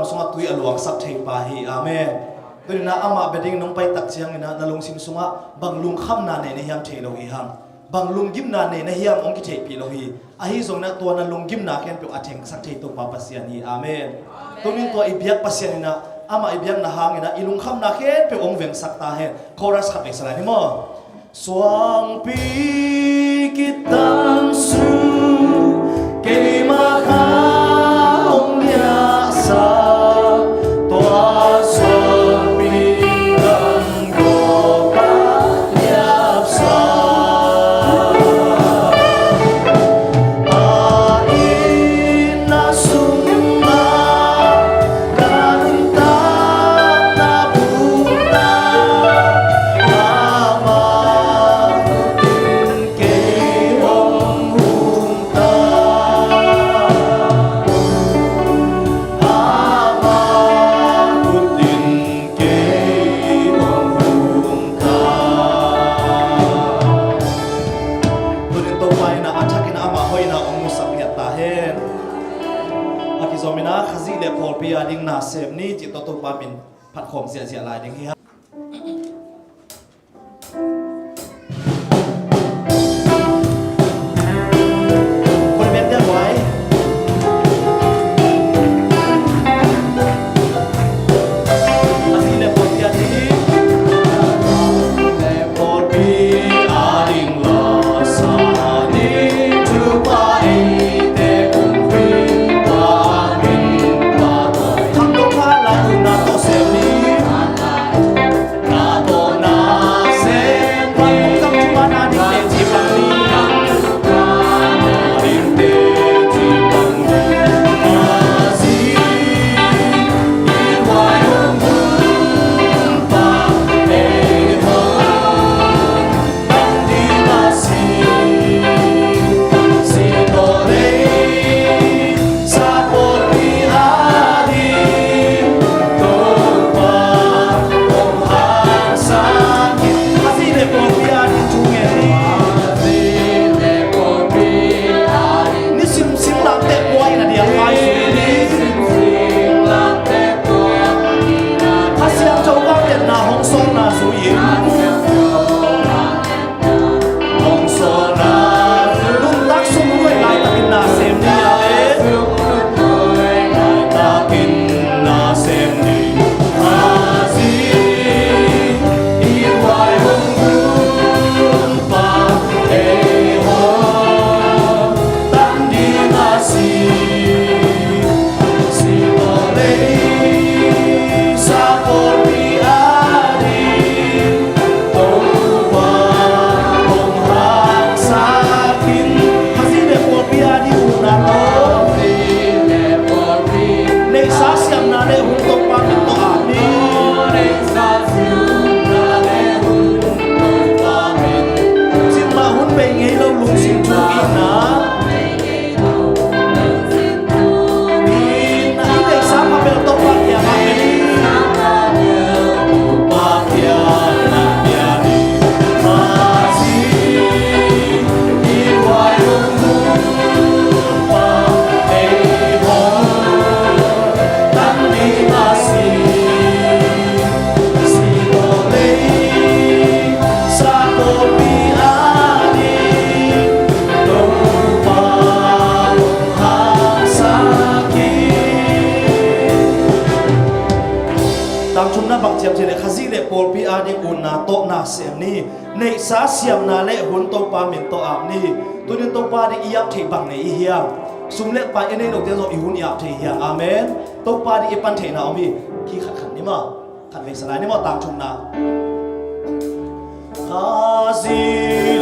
kam sunga tui aluang sak thei pa hi amen tuina ama beding nong pai tak chiang ina nalung sim sunga banglung kham na ne ne hiam thei lo hi ham banglung gim na ne na hiam ong ki thei pi lo hi a hi zong na to na lung gim na ken pe atheng sak thei to pa pasian hi amen tunin to ibyak pasian ina ama ibyak na hang ina ilung kham na ken pe ong veng sak ta he chorus khat be sala ni mo swang pi kitang su ke ma kha ong ya sa to swang pi dang go pa yap sa a in na sum na kan ta na bu na ama ke ong hum ta ama putin ke ong hum ta tunin to pai na athakin ama hoina ong musak ya ta hen aki zomina khazi le phol pi ading na sem ni chi to to pa min phat khom sia sia lai ding hiคนเม็ดเดียวไว้อาทิเลปอดยาดีเลปอดปีอาดิงลาสานีจูปาเอเตกุมฟิปามินปาโตทั้งโลกาลาอุนาโตเซลีนาโตนาเซปังกัมปานาดิเตจิปังนีnei sa siam na le hun to pa min to ap ni tunin to pa di iap thei bang nei hiam sumle pa ene lo te zo i hun iap thei hiam amen to pa di ipan thei na omi ki khat khat ni ma khat ve salai ni ma tam chum na khazi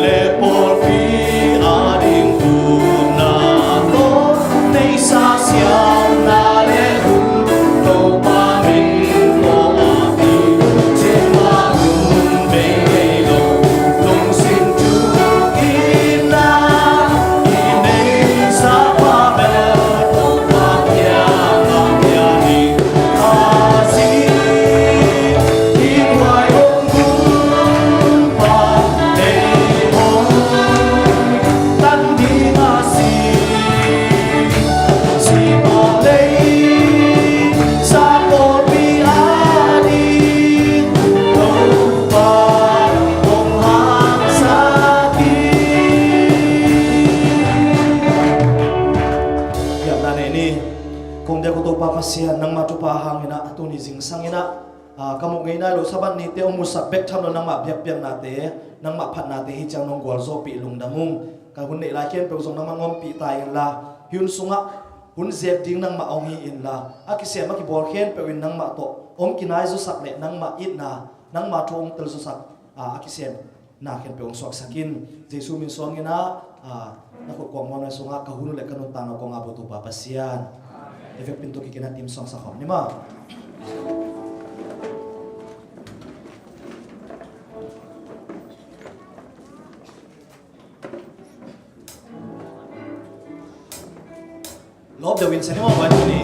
le por fi ading hun na to nei sa siam na le hun to pa min to ap ni chema hun be Hey pasian nang matupa hangina atuni jing sangina kamu ngai na lo saban ni te omusak bek tham lo nang ma biak piang na te nang ma phat na te hi chang nong gol zo pi lungdamung ka hun nei la ken pe zong nang ngom pi ta in la hyun sunga hun zep ding nang ma ong hi in la akise ma ki bor khen pe win nang ma to om kinai zo sak le nang ma it na nang ma thong tel zo sak akise na khen pe ong sok sakin jesu min songina na ko ko mon na sunga ka hun le kanun ta no ko nga botu pa pasian efek pintu ki kena tim song sa khom ni ma Love the wind sa mo ba ni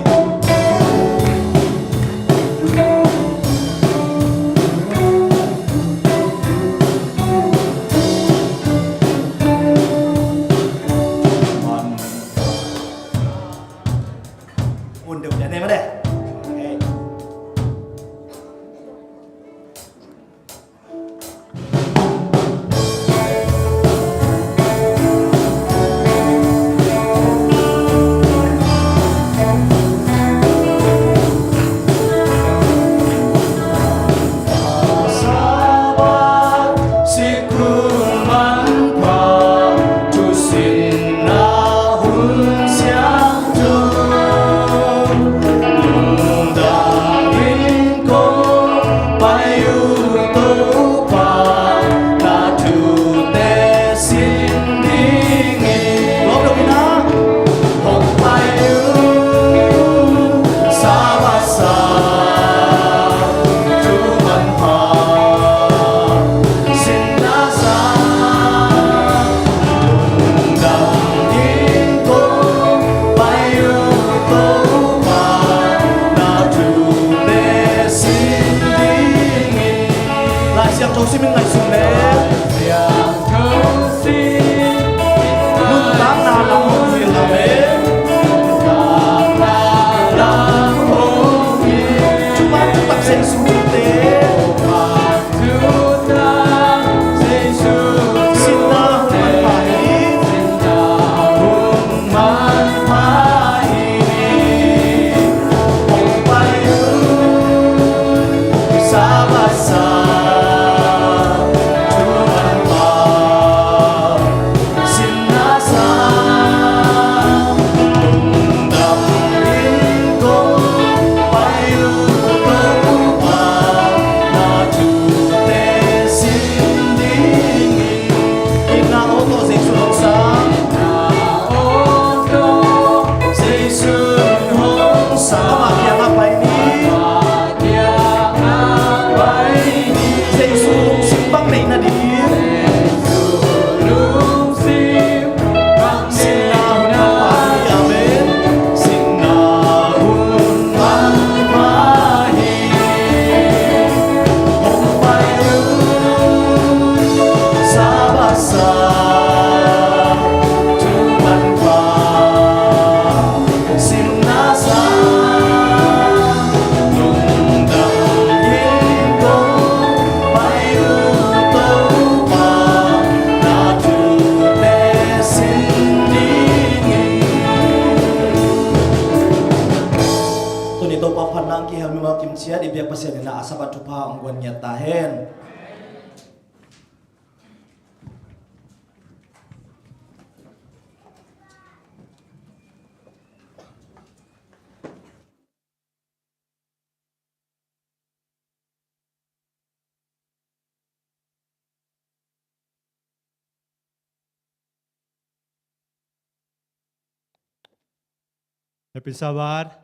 Happy Sabat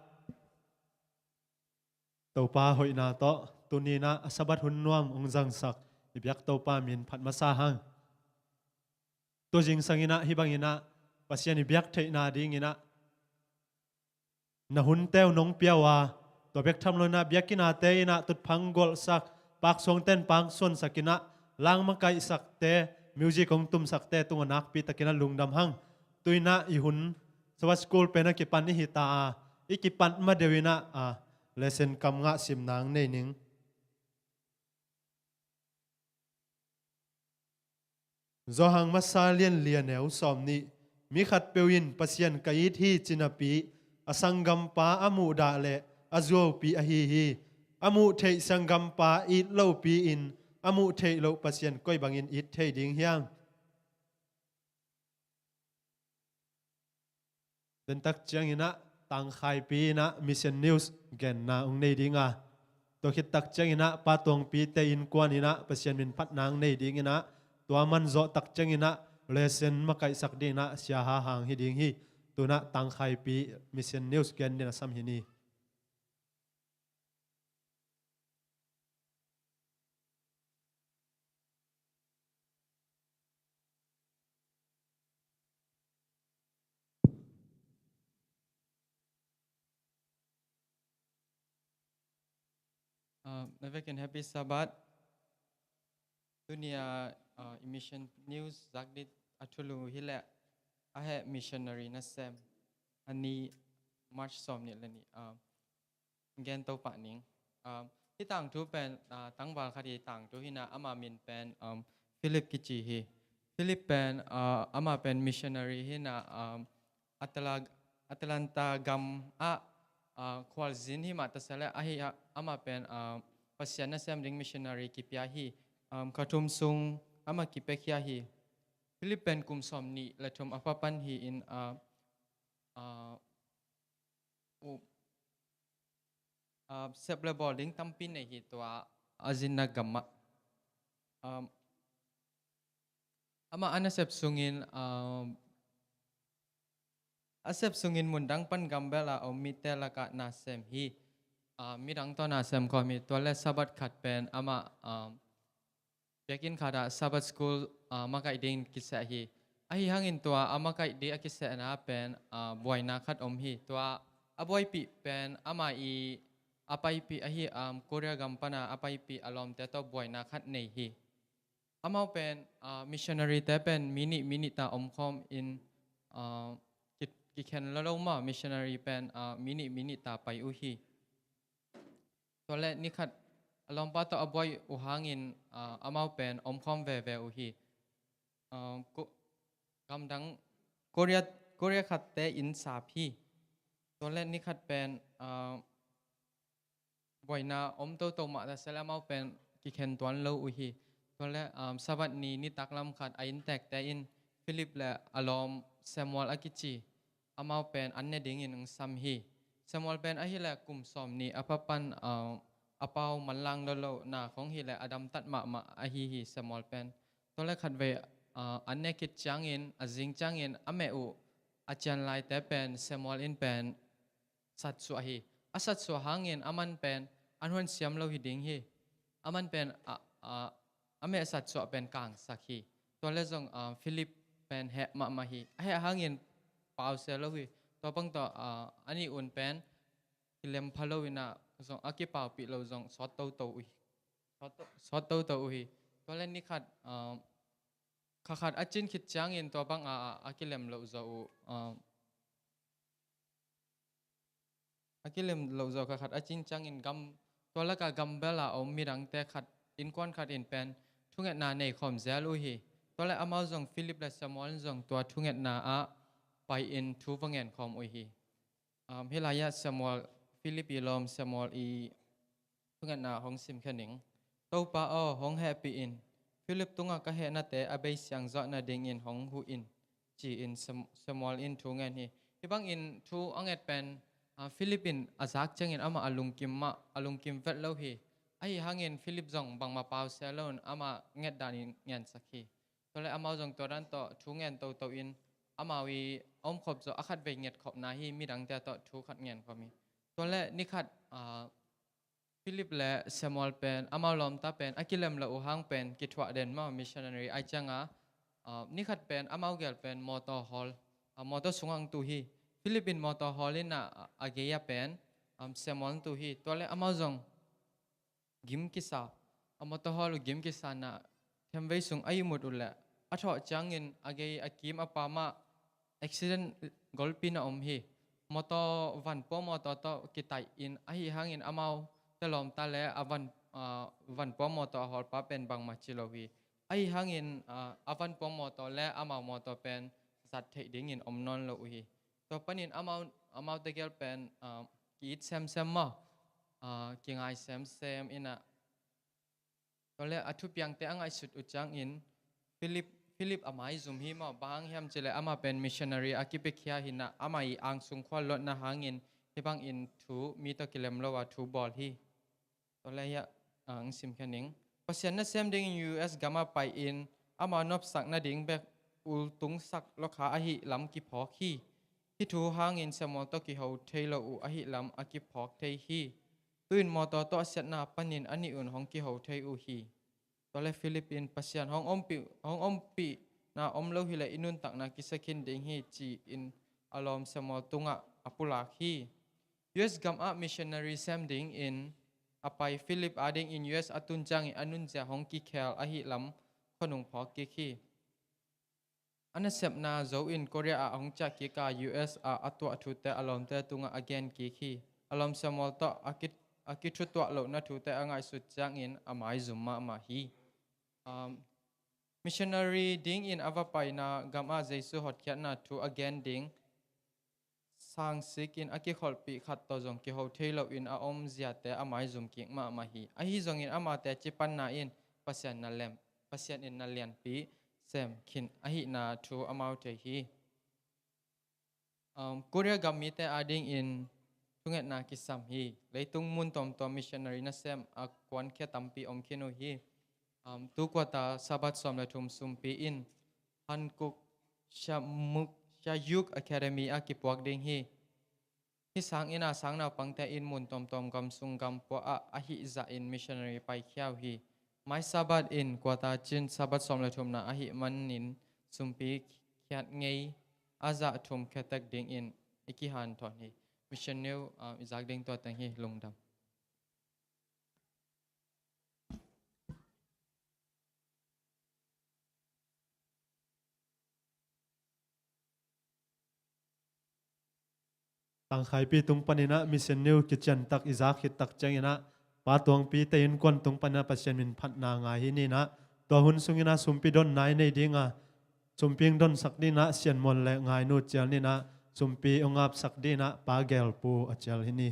Topa hoi na to tunina asabat hunnuam ongjang sak ibyak topa min phatma sahang to jing sangina hibangina pasian ibyak theina dingina na hun teu nong piawa to bek thamlona byakina teina tut phanggol sak pak songten pang son sakina lang makai sakte music ong tum sakte tunganak pi takina lungdam hang tuina ihun Sawa school pena ki pan ni hita ikipan ma dewina lesson kam nga simnang nei ning zohang masalian lianeu somni mi khat pewin pasien kait hi chinapi asangampa amu da le azwo pi ahi amu thei sangampa it lo pi in amu thei lo pasien koi bangin it thei ding hiang den tak chiang ina tang khai pi na mission news gen na ung nei dinga to khit tak chiang ina patong pi te in kwan ina pasien min phat nang nei ding ina to man zo tak chiang ina lesson makai sak ding na sia ha hang hi ding hi tuna tang khai pi mission news gen na sam hi ni Navekin happy Sabbath. Dunia emission news zakdit atulu hile ahe missionary na sem ani march som ni lani gen to pa ning ti tang tu pen tang bal khadi tang tu hina ama min pen Philip kichi hi Philip pen ama pen missionary hina Atlanta gam kwal zin hi mata sala ahi ama pen pasiana sem ring missionary ki pya hi katum sung ama ki pekya hi Philip pen kum som ni lathum apapan hi in seple boarding tampin nei hi twa azina gamma ama anasep sungin asep sungin mundang pan gambela o mitela ka nasem hi midang to nasem ko mi toile sabat khat pen ama yakin khada sabat school makai ding kisa hi ahi hangin toa amakai de akisa na pen boina khat om hi toa aboi pi pen ama I apai pi ahi korea gampana apai pi alom te to boina khat nei hi amau pen missionary te pen mini ta omkhom in ki khen lo ma missionary pen mini ta pai u hi tole ni khat alom pa to aboi u hangin amau pen omkhom ve u hi kamdang korea khat te in sa phi tole ni khat pen boina om to ma da salamau pen ki khen twan lo u hi tole sabat ni taklam khat ain tek te in Philip la alom Samuel akichi amau pen anne ding in sam hi Samuel pen ahi la kum som ni apapan apau manlang lo na khong hi la adam tat ma ahi hi Samuel pen tole khat ve anne kit changin azing changin ame u achan lai te pen Samuel in pen sat su hi asat su hangin aman pen anhon siam lo hi ding hi aman pen ame sat su pen kang sakhi tole jong Philip pen he ma hi he hangin pau se lo hi to pang to ani un pen kilem phalowina jong aki pau pi lo jong sot to ui sot to ui tole ni khat khat achin khit changin to bang akilem lo zo akilem lo zo khat achin changin gam tola ka gambela om mirang te khat in kon khat in pen thunget na nei khom zalu hi tola amau jong Philip la Samuel jong to thunget na pai in thu wangen khom ui hi hilaya Samuel Philip ilom Samuel I thunget na hong sim khaning to pa hong happy in Philip tunga ka he na te abei siang zo na ding in hong hu in chi in Samuel in thungen hi ibang in thu anget pen Philippine azak changin ama alungkim vet lo hi ai hangin Philip jong bangma pau selon ama nget danin ngen sakhi tole ama jong toran to thungen to in ama wi om khop jo akhat ve nget khop na hi midang te to thu khat ngen khomi tole ni khat Philip le Samuel pen ama lom ta pen akilem la u hang pen ki thwa den ma missionary ai changa ni khat pen ama gel pen motor hall motor sungang tu hi Philippine motor hall in ageya pen Samuel tu hi tole ama jong gim kisa motor hall gim kisa na themwei sung ayumut ulla atho changin agei akim apama accident golpina hi motor van po motor to kitai in ahi hangin amau telom ta le avan van po motor hall pa pen bang ma chilowi ahi hangin avan po motor le ama motor pen sat thei ding in omnon lo hi ตัวปนินอามาตะเกลเป็นกีดแซมมากิงไอแซมอินะตัวเลอทุบยังแต่อังไอสุดอุจังอินฟิลิปอามาซุมฮีมาบางเฮียมเจเลอามาเป็นมิชชันนารีอากิเปคียหินะอามาอีอังสุงควาลดนะหางินที่บางอินทูมีตะกิเลมละว่าทูบอลฮีตัวเลอะอังซิมแค่นิงปัศยานะเซมดิ่ง US กามาไปอินอามานอบสักนาดิ่งเบกอุลตุงสักลขาอหิลำกิพอกฮีที่ทูหางอินสมอตกิเฮาเทลอุอหิลำอากิพอกเทฮีตื่นมอตโตเสนาปันินอันนี้อุ่นของกิเฮาเทอุฮีตัวเลฟิลิปปินส์ปัศยานห้องอมปีนาอมเลวฮิเลอินุนตักนากิสกินดิ่งฮีจีอินอารมสมอตุงะอปุลาฮี US กำมิชชันนารีเซมดิ่งอินapai Philip ading in US atun jang anun ja hong ki khel a hi lam khonung phok ki khi anasep na zo in Korea a hong cha ki ka US a atwa thu te alom te tunga again ki khi alom samol to akit thu to lo na thu te angai su jang in amai zumma ma hi missionary ding in avapai na gama jesu hot khat na thu again ding sang sikin aki kholpi khat to jong ki ho thelo in a om zia te amai zum ki ma hi a hi jong in ama te chipan na in pasyan na lem pasyan in na lian pi sem khin a hi na thu amau te hi Korea gammi te ading in tunget na kisam hi leitung mun tom missionary na sem a kwan khe tampi om khinu hi tu kwa ta sabat som la thum sum pi in hankuk shamuk Chayuk Academy akipwak ding hi sang ina sang na pangte in mun tom gam sung gam po a hi za in missionary pai khyau hi mai sabat in kwata chin sabat som la thum na a hi man nin sumpi khyat ngei aza thum khatak ding in ikihan thon hi missionary izak ding to tang hi lungdam tang khai pi tung panina mission new kitchen tak izak hit tak changina pa tuang pi te in kon tung pana pasien min phat na nga hi ni na to hun sungina sumpi don nai nei dinga sumping don sakdi na sian mon le ngai nu chel ni na sumpi ongap sakdi na pa gel pu achel hi ni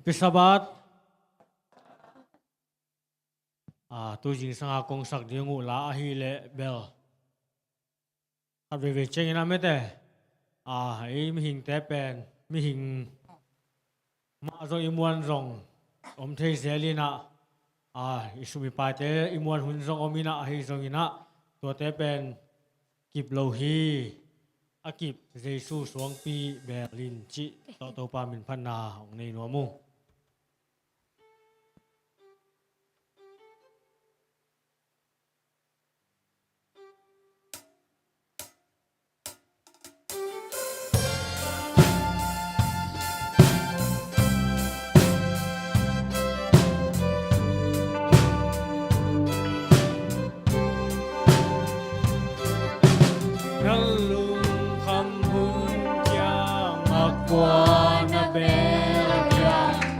Pisabat tu jing sanga kong sak dingu la ahi le bel hat ve cheng na mete ai mi hing te pen mi hing ma zo imuan rong om thei zelina isumi pa te imuan hun rong omina ahi zongina to te pen kip lo hi akip jesu suang pi berlin chi to pa min phan na ong nei no mu Qua na bel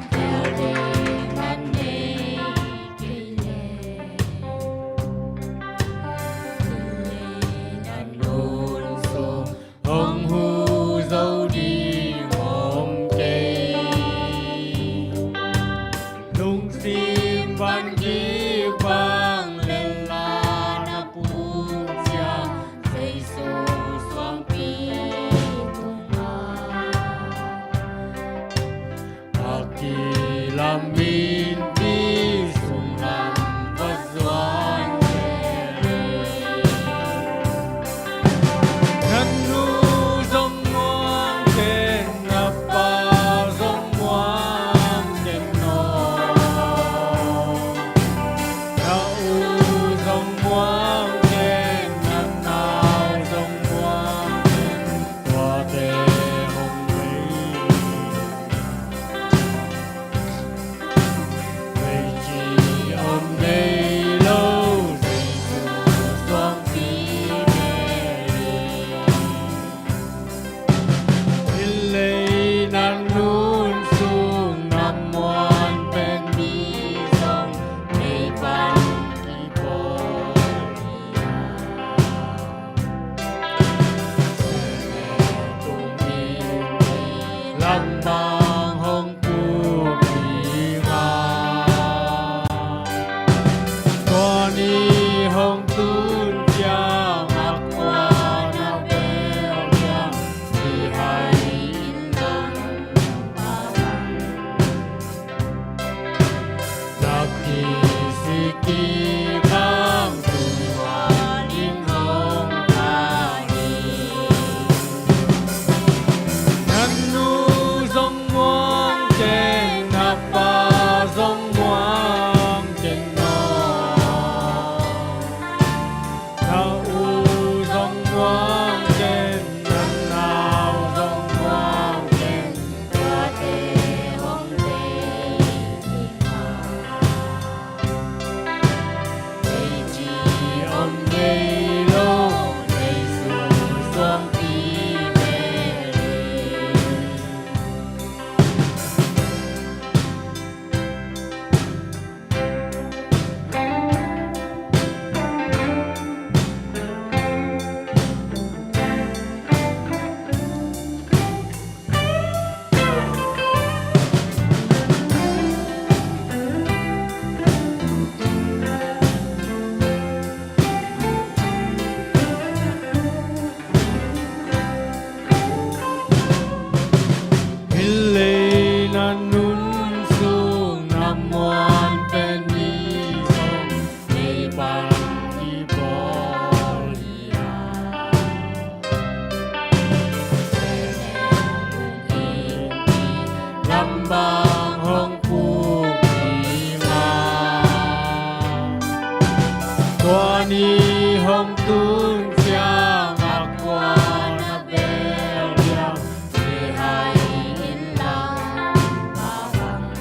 dòng tuôn giang ác quan bèo liang để hai in lặng ba bằng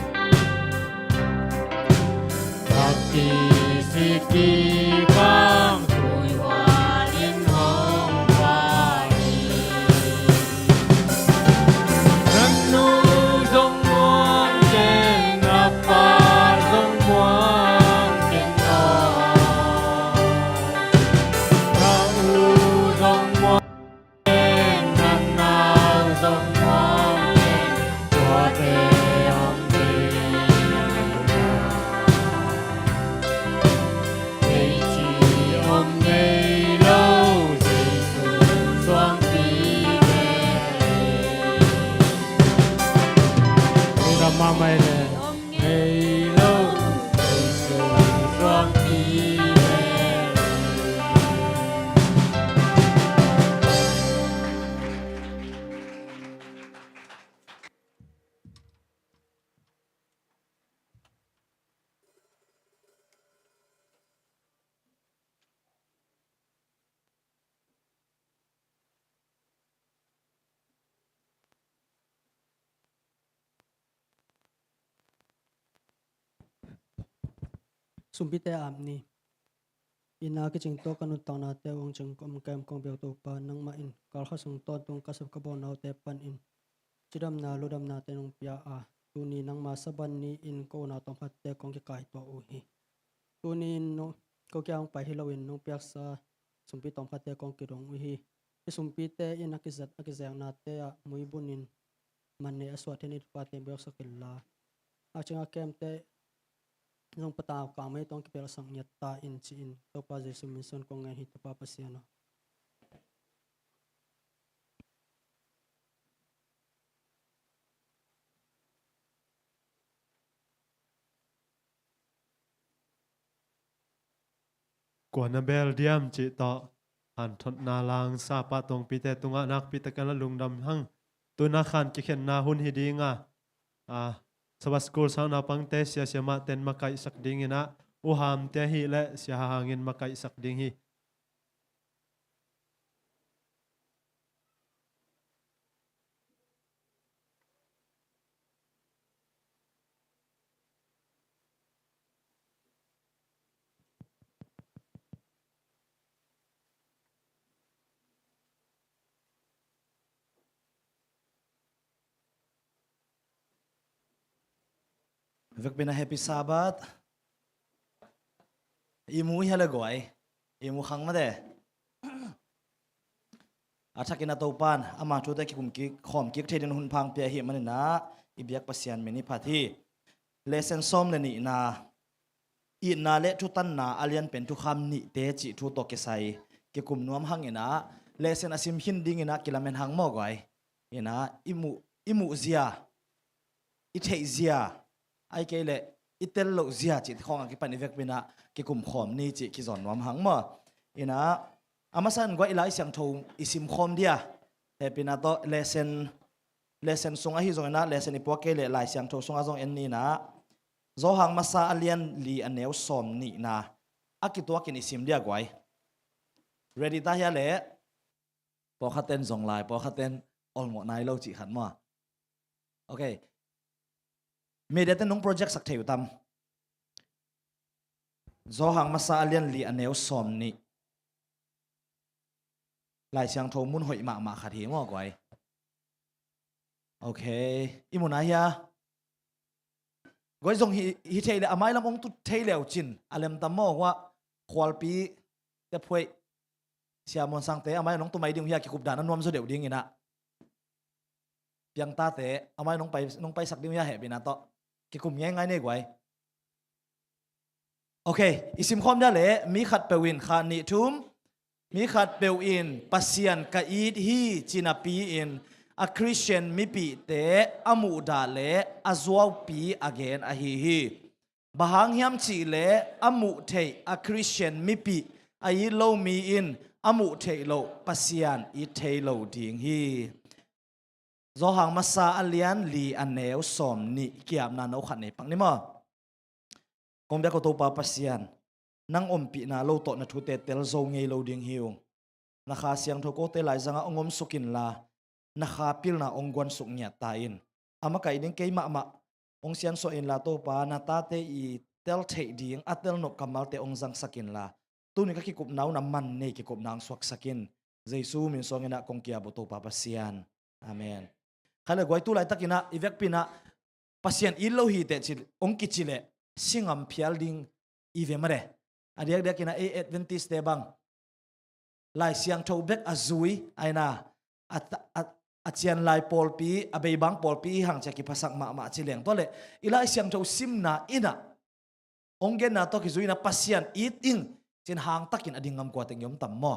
các kỳ si kỳ vang tuổi hoa in hồng hoa đi nắng nu dòng muôn trên ngập ba dòng muôn trên đó ra u dòng muôn trên nắng nào dòng muôn trên cho thế ông đi để chỉ ông đây lâu dây sương xoang tí về Rama mai le ngày lâu dây sương xoang tí về sumpite amni ina ke ching to kanu tang na te wong chang kom kem kong bel to pa nang ma in kal kha sung to tung kasap ka bon naw te pan in chidam na lodam na te nong pya a tuni nang ma saban ni in ko na tong phat te kong ke kai to u hi tuni no ko kyang pa hi lawin nong pyak sa sumpi tong phat te kong ki rong u hi sumpi te in akizat akizang na te a mui bunin man ne aswa te ni pa te bel sakilla a changa kem te nong pataw ka mai tong kipel sang nyat ta in chi in to pa jesu mission ko ngai hi to pa pasiano Kwana bel diam chi to han thot na lang sa pa tong pi te tunga nak pi ta kan lung dam hang tu na khan ki khen na hun hi dinga sabas school sang na pang te sia sia ma ten makai sak ding ina u ham te hi le sia hangin makai sak ding hi Vek bina happy Sabbath. Imu halagoi. Imu khang ma de. Athak ina topan ama chu te ki kum ki khom ki thedin hun phang pe hi manina ibyak pasian meni phathi. Lesson som le ni na I na le thu tan na alian pen thu kham ni te chi thu to ke sai ki kum nuam hang ina lesson asim hin ding ina kilamen hang mo goi. Ina imu zia. I thei zia. Ai ke le itel lo zia chi khong ki pan evek bina ki kum khom ni chi ki zon wam hang ma ina amasan gwa ilai siang tho isim khom dia he pina to lesson sunga hi zona lesson ipo ke le lai siang tho sunga zong en ni na zo hang masa alian li aneu som ni na akitwa kin isim dia gwai ready ta ya le po khaten zong lai po khaten olmo nai lo chi khan ma okay media ten nong project sak theu tam zo hang masa alian li aneu som ni lai siang tho mun hoi ma khat hi ngo kwai okay imuna ya goi zong hi theile amai lam ong tu theileu chin alem tam mo wa khwal pi te phoi siamon sang te amai nong tu mai ding ya ki kup dan anom zo deu ding ina piang ta te amai nong pai sak ding ya he bina to ki kum ngai ngai ne gwai okay isim khom da le mi khat pewin kha ni thum mi khat pewin pasian ka id hi chinapi in a Christian mi pi te amu da le azwaw pi again a hi bahang hiam chi le amu thei a Christian mi pi ai lo mi in amu thei lo pasian I thei lo ding hi zo hang masa alian li aneu som ni kiam na no khat ne pang ni ma kong bia ko to pa pasian nang ompi na lo to na thu te tel zo ngei lo ding hiung na kha siang tho ko te lai zanga ongom sukin la na kha pil na ongwan suk nya ta in ama kai ding ke ma ong sian so in la to pa na ta te I tel thei ding atel no kamal te ong jang sakin la tu ni ka ki kup nau na man nei ki kup nang swak sakin jesu min song ina kong kia bo to pa pasian amen khala goi tu lai takina ivek pina pasian illo hi te chil ong ki chile singam phial ding ive mare adiak dak ina adventist te bang lai siang tho bek azui aina achian lai pol pi abei bang pol pi hang chaki phasak ma chileng tole ilai siang tho simna ina onggen na to ki zuina pasian it ing chin hang takin adingam kwa teng yom tam mo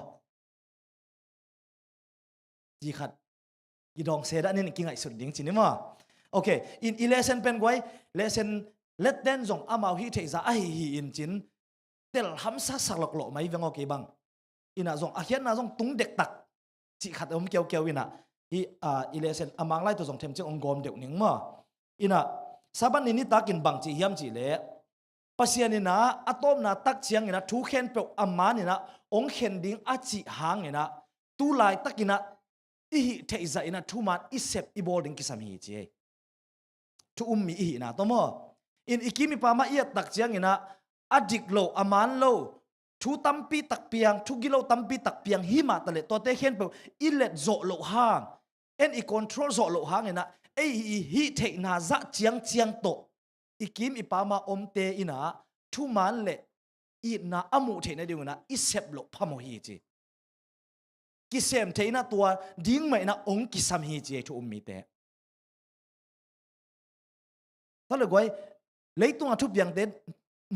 ji khat idong seda nin kingai sut ding chinima okay in lesson pen goi lesson let den zong amau hi thei za a hi in chin tel hamsa salok lo mai vengo ke bang ina zong a hian na zong tung dek tak chi khat om keu ina hi lesson amang lai to zong them ching ong gom deu ning ma ina saban ni takin bang chi hiam chi le pasianina atom na tak chiang ina thu khen pe amanina ong khen ding a chi hang ina tu lai takina I hi theiza ina thu man isep I boarding kisam hi chi thu mi hi na to mo in ikimi pa ma ia tak chiang ina adik lo aman lo thu tampi tak piang thu gilo tampi tak piang hi ma tale to te khen pe ilet zo lo hang en I control zo lo hang ina hi thei na za chiang to ikim ipama omte ina thu man le I na amu thei na diu na isep lo phamo hi chi kisem thei na tua ding mai na ong kisam hi chi thu mi te tale goi leitung a thu piang te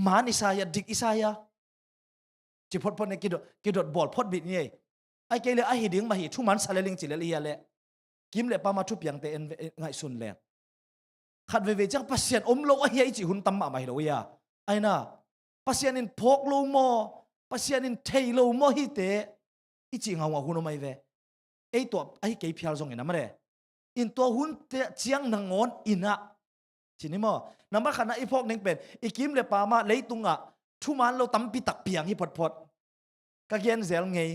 man isaya dik isaya chi phot ne kidot bol phot bit ni ai ke le a hi ding ma hi thu man saleling chi le ya le kim le pa ma thu piang te en ngai sun le khat ve chang pasien om lo a hi chi hun tam ma mai lo ya ai na pasien in phok lo mo pasien in thei lo mo hi te ichi ngawa huno mai ve ei to ai ke phial zong ina mare in to hun te chiang nangon ina chinimo number khana I phok ning pen ikim le pa ma leitunga thuman lo tampi tak piang hi phot ka gen zel ngei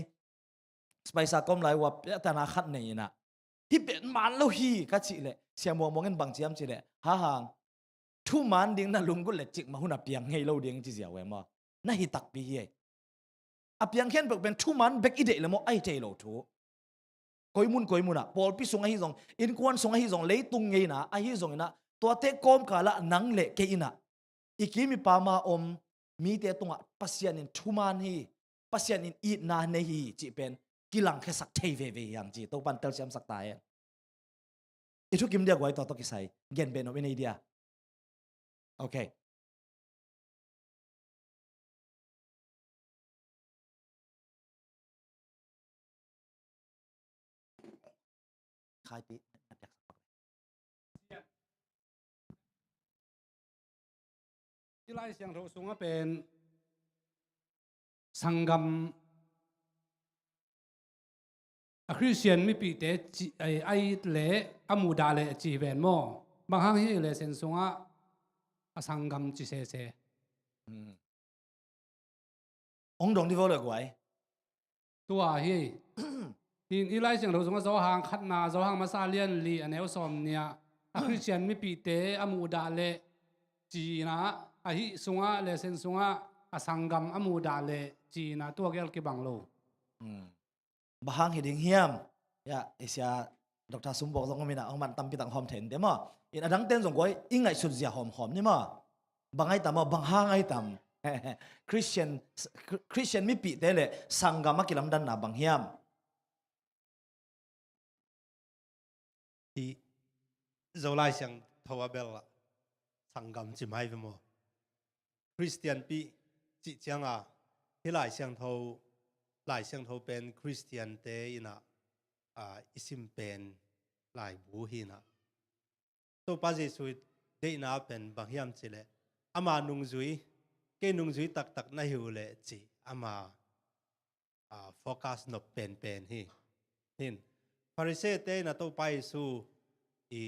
spaisa kom lai wa ta na khat nei ina hi pen man lo hi ka chi le siamo mongen bang chiam chi le ha hang thuman ding na lungul le chik ma huna piang ngei lo ding chi zia we ma na hi tak pi hi apiang khen bek ben thuman bek ide le mo ai te lo thu koimuna pol pi sunga hi zong in kwan sunga hi zong leitung ngei na a hi zong ina to te kom kala nang le ke ina ikimi pa ma om mi te tunga pasian in thuman hi pasian in it na ne hi chi pen kilang khe sak thei ve yang chi to pan tel siam sak ta e itu kim dia goi to kisai gen ben of in idea okay khai piที่ไล่เสียงโทสูงเป็นสังกัมคริสเตียนไม่ปีเตไอเล่อมูดาเล่จีเวนโมบางครั้งที่เล่เซนสูงสังกัมจีเซองดงที่ว่าเลยกวยตัวที่ที่ไล่เสียงโทสูงโซหางขัดนาโซหางมาซาเลียนลีอันเอลซอมเนี่ยคริสเตียนไม่ปีเตอมูดาเล่จีนะอาฮิสุงะเลเซนสุงะอสังกัมอมูดาเลจีนะตัวเกลกิบังโลบางเฮดิงเฮียมยาเอเชียดรสมบอกซงมินะองมันตั้มปิตังหอมเทนเดมอินอดังเต้นซงกวยอิงไงสุดเสียหอมนี่มาบางไอ้ตามบางห้างไอ้ตามคริสเตียนไม่ปีเตเลยสังกัมมากิลำดันนะบางเฮียมที่เราไล่เสียงทว่าเบลล่ะสังกัมจิมให้ไปหมดคริสเตียนปีจิจังที่หลายเสียงเท่าเป็นคริสเตียนเตยนะอิสิมเป็นหลายบูหินะตัวป้าเจสุยเดน่าเป็นบางอย่างจิเลอามานุงจุยเกนุงจุยตักน่าหิวเลยจิอามาโฟกัสนบเป็นหินฟาริเซเตยนะตัวป้าเจสุอี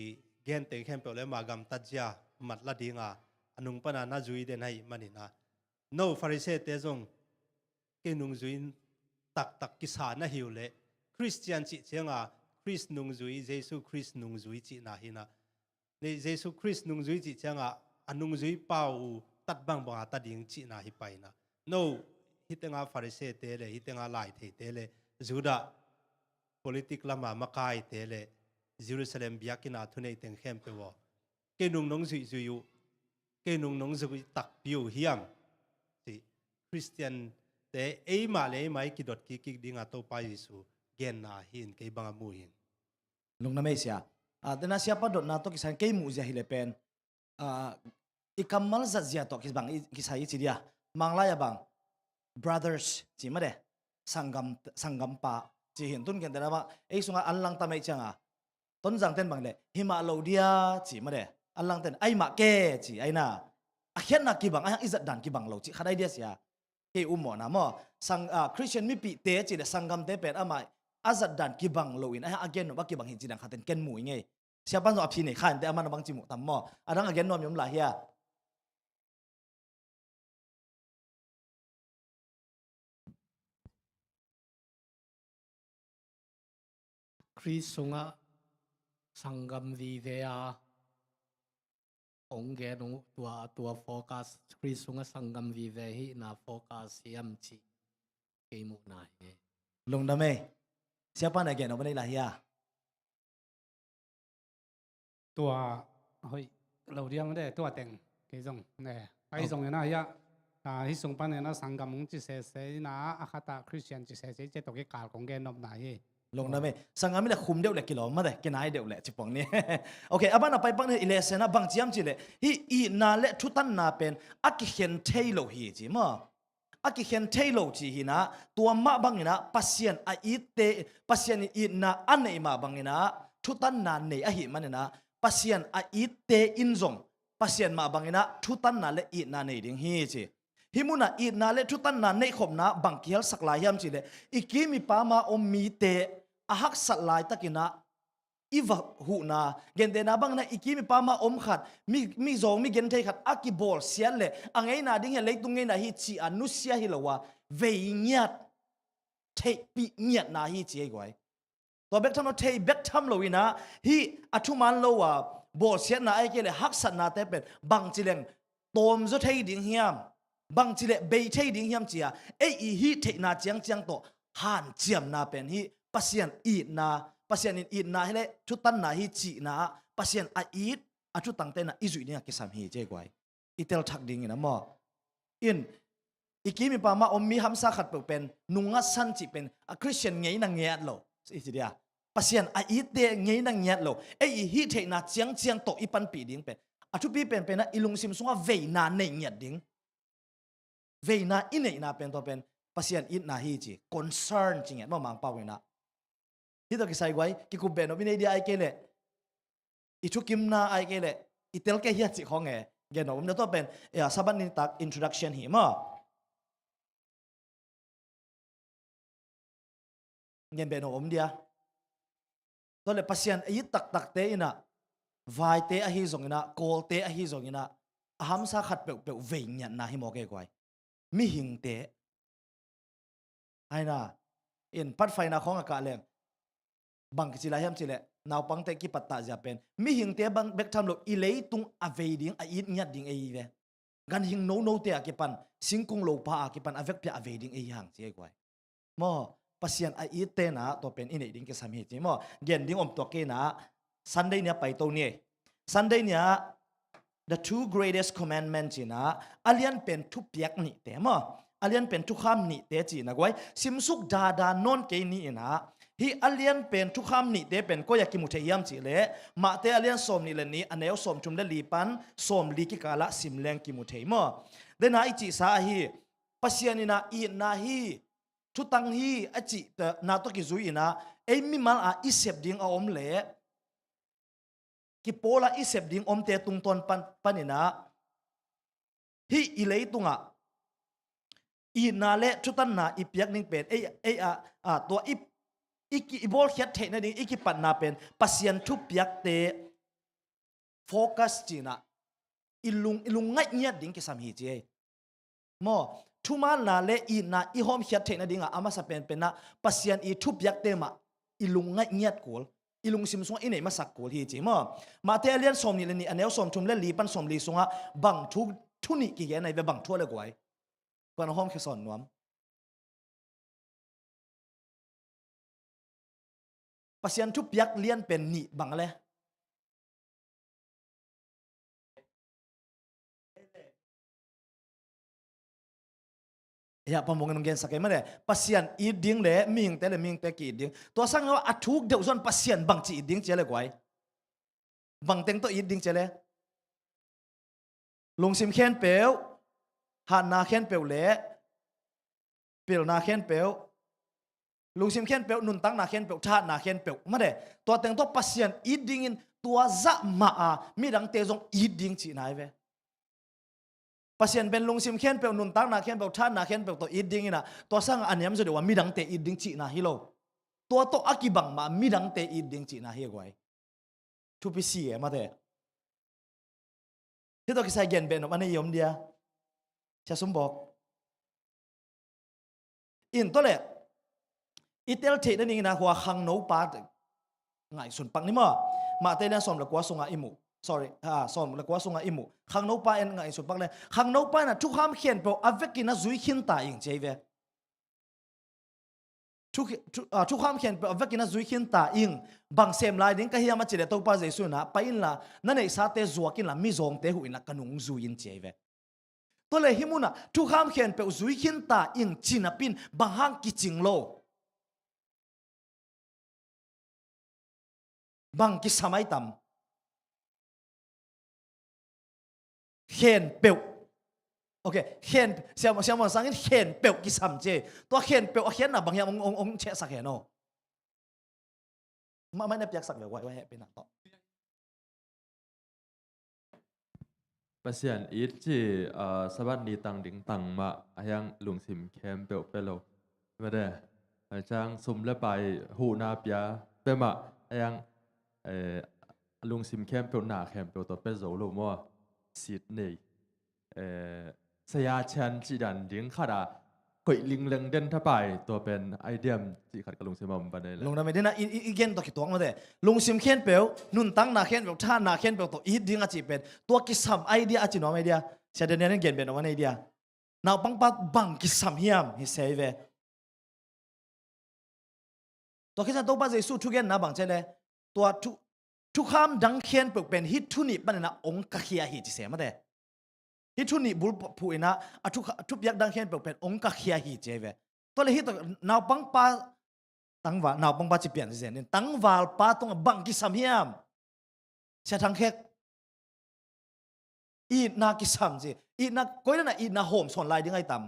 เกนเตยเข้มเปล่ามากัมตัดยามัดละดีงาอันนุงปนานาจุยเดนให้มันนี่นะโนฟาริเซเตจง ke nung zuin tak ki sa na hiu le Christian chi chenga Chris nung zui Jesus Chris nung zui chi na hina ne Jesus Chris nung zui chi chenga anung zui pau tat bang ba ta ding chi na hi pai na no hitenga Pharisee te le hitenga lai the te le Juda politik lama makai te le Jerusalem biakina thunei teng khem pe wo ke nung nong zui zui yu ke nung nong zui tak piu hiam si Christian te ei ma le mai ki dot ki dinga to pa Yesu gen na hin ke banga mu hin lung na mai sia tena siapa dot na to kisan ke mu zia hilepen ikamal za zia to kisbang kisai chi dia mangla ya bang brothers chi ma de sanggam pa chi hin tun ken da ba ei sunga anlang ta mai changa ton jang ten bang le hima lo dia chi ma de anlang ten ai ma ke chi ai na akhen na ki bang ai izat dan ki bang lo chi khadai dia sia ke umo na mo sang Christian mi pi te chi de sanggam te pen amai azat dan ki bang lo in ai again no ba ki bang hin chi dang khaten ken mu nge siapa no apsi ne khan te aman bang chi mu tam mo adang again nom yom la hia Chris sunga sanggam di dea ong ge no tua focus Chris sunga sanggam di de hi na focus yam chi ke mu na he lung da me siapa na again no ba la hia ตัวเฮ้ยเราเรียกไม่ได้ตัวแต่งกี่จงเนี่ยไอ้จงเนี่ยนะยะที่ส่งปันเนี่ยนะสังกัดมึงจิเสเสนะอาคาตาคริสเตียนจิเสเสจะตกที่การของแกนอบไหน ลงนะเมสังกัดมีแต่คุมเดียวแหละกิโลมาได้กินไอเดียวแหละจิปองนี่ โอเคอาบ้านเอาไปปังเนี่ยอิเลเซนะบางจียมจิเลยฮีอีนาเละทุตันนาเป็นอักเขียนเทโลฮีจิมาอักเขียนเทโลจีฮีนะตัวมาบางนี่นะปัสยันไอเตปัสยันอีนาอันไหนมาบางนี่นะทุตันนาเนี่ยอหิมันเนี่ยนะpasien a ite inzong pasien ma bangina thutan na le I na nei ding hi chi himuna I na le thutan na nei khom na bangkial saklai hiam chi le ikimi pa ma om mi te ahak satlai takina iwa hu na gende na bang na ikimi pa ma om khat mi zong mi gen thei khat akibol sial le angai na ding he leitung ngai na hi chi anusia hi lawa veinyat thei pi nyat na hi chi ai goiตัวเบกทำเราเทเบกทำเราวินะฮีอัทุมันเราว่าบอเสียนาไอเกลฮักสันนาเตเป็นบางจิเลงตอมจะเทดิ่งเฮียมบางจิเลเบยเทดิ่งเฮียมเจียไออีฮีเทนาเจียงเจียงโตหันเจียมนาเป็นฮีปัสยันอีนาปัสยันอีนาให้เลยชุดตันนาฮีจีนาปัสยันอีดอัชุตังเตนะอิจุเนี่ยกิสามฮีเจ๊กวยอีเตลทักดิ่งนะมออินอีกีมีปามาอมมีฮัมซาขัดเป็นนุงงัดสันจิเป็นคริสเตียนไงนังเงียดโลสิเดียปัสยันอีเตไงนังเงียดโลไอฮีเทนาเจียงเจียงโตอีปันปีดิ่งเป็นอัชุปีเป็นนะอิลุงซิมซุงว่าเวนาเนเงียดดิ่งเวนาอินเนนาเป็นตัวเป็นปัสยันอินนาฮีจีคอนเซิร์นจริงๆมั่งมังเป้าเวนะที่ตัวกิไซไว้กิคุเบนอบินเดียไอเกเลอิชุกิมนาไอเกเลอิเตลเกฮีจิของเงเกนอผมจะตัวเป็นสับบันนิตักอินโทรดักชันหิมะเงินเบนอมเดียตัวเลปัสยันอีตักเตอินะวายเตอหิซงอินะโกลเตอหิซงอินะอาหามซาขัดเปเวงยันนาฮิโมเกกวยมิหิงเตไอ้น่ะอินปัดไฟนาของอากาศแรงบังกิจิลาฮิมจิเลนาวปังเตกิปัตตาจะเป็นมิหิงเตบังเบกทำโลอิเลตุงอเวดิงอีดยัดดิงเอเวกันหิงโนเตอกิปันสิงคุงโลปากิปันอเวกเปียอเวดิงเอยังเจ๊กวยมอปัสยันอีเตนะตัวเป็นอินเอดิงกิสามีจิมอเย็นดิงอมตัวเกนะซันเดย์เนี่ยไปตัวนี้ซันเดย์เนี่ย the two greatest commandments จีนะอาเลียนเป็นทุกเปียกนี่แต่มออาเลียนเป็นทุกคำนี่แต่จีนะกวยซิมสุกดานอนเกนี่นะฮีอาเลียนเป็นทุกคำนี่แต่เป็นก็อยากกิมุเทียมจีเลยมาแต่อาเลียนสมนี่เลยนี้อันเดียวสมจุมได้ลีปันสมลีกิกาละสิมแรงกิมุเทียมอเดน่าอิจิสาฮีปัสยันนี่นะอีนาฮีทุตังฮีอจิแต่นาตกิจุยนะเอ็มิมัลอาอิเซบดิงอาอมเล่กิโปลาอิเซบดิงอมเตตุงตอนปันนี่นะฮีอิเลตุงอ่ะอีนาเล่ทุตันนาอิเปียกนิงเป็นตัวอีกิบอลเขียดเทนั่นเองอีกิปันนาเป็นปัสยันทุเปียกเตโฟกัสจีนะอิลุงง่ายเงียดดิงกิสามฮีเจมอ ทุมานาเลอีนาอีหอมเขียดเทนะดิงอามาสเปนเป็นนะปัสยันอีทุบยักเตมาอีลุงง่ายเงียดกูลอีลุงซิมซุงอีไหนมาสักกูลฮีจิมาเตเลียนสมนี่เลยนี่อันเนวสมทุมเลลีปันสมลีซุงะบังทุนี่กี่แกในเวบังทั่วเลยกวยกวนหอมแค่สอนนวมปัสยันทุบยักเลียนเป็นนี่บังอะไรอย่าพมงกันเงินสักแค่ไม่ได้ปัสยันอีดิ้งเลยมิงแต่เลยมิงแต่กี่ดิ้งตัวสังว่าอัทุกเดี๋ยวส่วนปัสยันบังจีอีดิ้งเจเลยกวยบังเต็งตัวอีดิ้งเจเลยลงซิมเขียนเปียวหันนาเขียนเปียวเละเปียวนาเขียนเปียวลงซิมเขียนเปียวนุนตั้งนาเขียนเปียวชานาเขียนเปียวไม่ได้ตัวเต็งตัวปัสยันอีดิ้งตัวจะมามีดังเตจงอีดิ้งจีนายเวปัสยันเป็นลงซิมเขียนเปียวนุนตั้งนาเขียนเปียวชานาเขียนเปียวตัวอีดิ้งนะตัวสังอันนี้มันจะเดี๋ยวว่ามีดังเตอีดิ้งจีนาฮิโลตัวโตอากิบังมามีดังเตอีดิ้งจีนาฮิกวยทุพิสีมาเถอะที่ตัวกิจการเป็นอันนี้ยมเดียจะสมบอกอินตัวเล็กอีเตลเทนั่นเองนะหัวขังโนปาดง่ายส่วนปังนี่มาเตลเนี่ยสมหลักว่าส่งอิมูsorry สมหลักว่าส่งอิมูขังโนปาเอ็นง่ายส่วนปังเลยขังโนปาน่ะทุกคำเขียนเปล่าอเวกินะจุยขินตาอิงเจเวทุกคำเขียนเปล่าอเวกินะจุยขินตาอิงบางเซมลายดิ้งก็เฮียมาเจเดตัวป้าเจสุนะไปอินละนั่นเองซาเตจัวกินละมิจงเตหุอินละกันุงจุยินเจเวตัวเลยฮิมุนะทุกคำเขียนเปล่าจุยขินตาอิงจีนับปินบางฮังกิจิงโลบางกิสมัยต่ำเขียนเปล่าโอเคเขียนเสียมันสังเกตเขียนเปล่ากิสามเจตัวเขียนเปล่าเขียนน่ะบางอย่างองเชสักเห็นโนไม่ได้เปียกสักเลยไว้เป็นต่อปัสยันอีจีสวัสดีตังดิงตังมายังลุงซิมแคมเปลเปโลไม่ได้จังซุ่มและไปหูนาเปียเปมายังลุงซิมแคมเปลหนาแคมเปลตัวเป็นโซโลมัวซิดนีย์สยาชันจีดันดิงขาดาก่อยลิงเลงเด่นถ้าไปตัวเป็นไอเดียมจีขัดกับลุงซิมบันเลยลุงทำไมได้นะอีเกนตัวกี่ตัวมาเด้ลุงซิมแคนเปลนุนตั้งนาแคนเปลท่านาแคนเปลตัวอีดิ้งอาจีเป็นตัวกิสามไอเดียอาจีน้องไอเดียเสด็จเนี่ยนั่นเกนเป็นวันไอเดียนาปังปัดบังกิสามเฮียมฮิเซเวตัวกิสามตัวป้าเจสู้ทุกเกนนะบังเจเลยตัวทุกคำดังเขียนเปลเป็นฮิตทุนิปันนะองค์กะเขียฮิจิเสมาเด้ฮิตทุนิบุลผู้นะทุกยักดังเขียนเปลเป็นองค์กะเขียฮิเจเวตัวเลยฮิตตัวนาปังปัดตั้งว่านาปังปัดจีเปลี่ยนสิเซนตั้งว่าป้าต้องบังกิสามเฮียมเสียทั้งแค่อีนากิสามจีอีนาก้อยนั่นอีนาโฮมส่วนลายยังไงต่ำ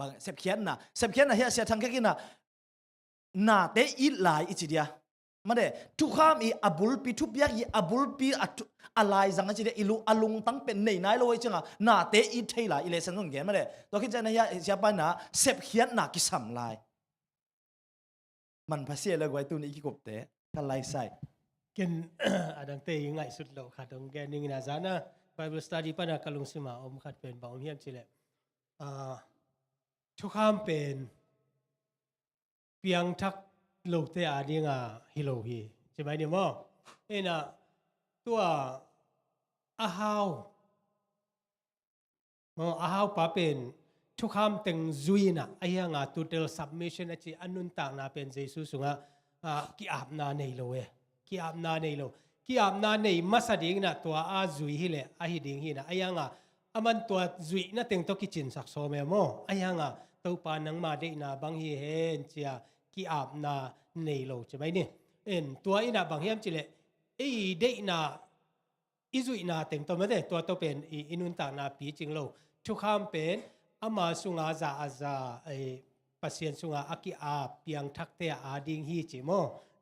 บางเสพเขียนนะเฮียเสียทางแค่กินนะนาเตอีหลายอิจิเดียมาเด้ทุกข้ามอีอับุลปีทุบยักอีอับุลปีอะไรสังเกตเดอิลูอลุงตั้งเป็นในนายโลยจังอ่ะนาเตอีเทลาอิเลสันต้องเขียนมาเด้ตัวคิดใจนะเฮียเสียไปนะเสพเขียนนากิสัมลายมันภาษาเลยไว้ตัวนี้กี่กบเตะกันไล่ใส่เกนดังเตยง่ายสุดแล้วค่ะตรงแกนิ่งนะจ๊ะนะ Bible study ปะนะกลุงสิมาอมขัดเป็นบางเฮียมจิเลทุกคำเป็นเพียงทักโลกเตะอาดีงาฮิโลฮีใช่ไหมเนี่ยมั้งนะตัวอาฮาวป้าเป็นทุกคำแต่งจุยนะไอ้ยังอ่ะ total submission อาชีอันนุนต่างน่ะเป็นเยซูสุงะกีอาบนาในโลกีอาบนาในโลกีอาบนาในมาสดิ่งนะตัวอาจุยฮิเลอาฮิดิ่งฮินะไอ้ยังอ่ะมันตัวจุยนะแต่งตัวกิจินสักโซเมโมไอ้ยังอ่ะตัวปานังมาได้นะบางฮีเห็นเจียกีอาบนาในโลใช่ไหมเนี่ยตัวอินะบางเฮียมจิเลไอ้ได้นะอิจุยนาแต่งตัวไม่ได้ตัวเป็นอินุนต่างนาปีจริงโลทุกคำเป็นอามาสุงาจาอาจาไอปัสเซียนสุงาอากิอาเปียงทักเตอาดิงฮีจิโม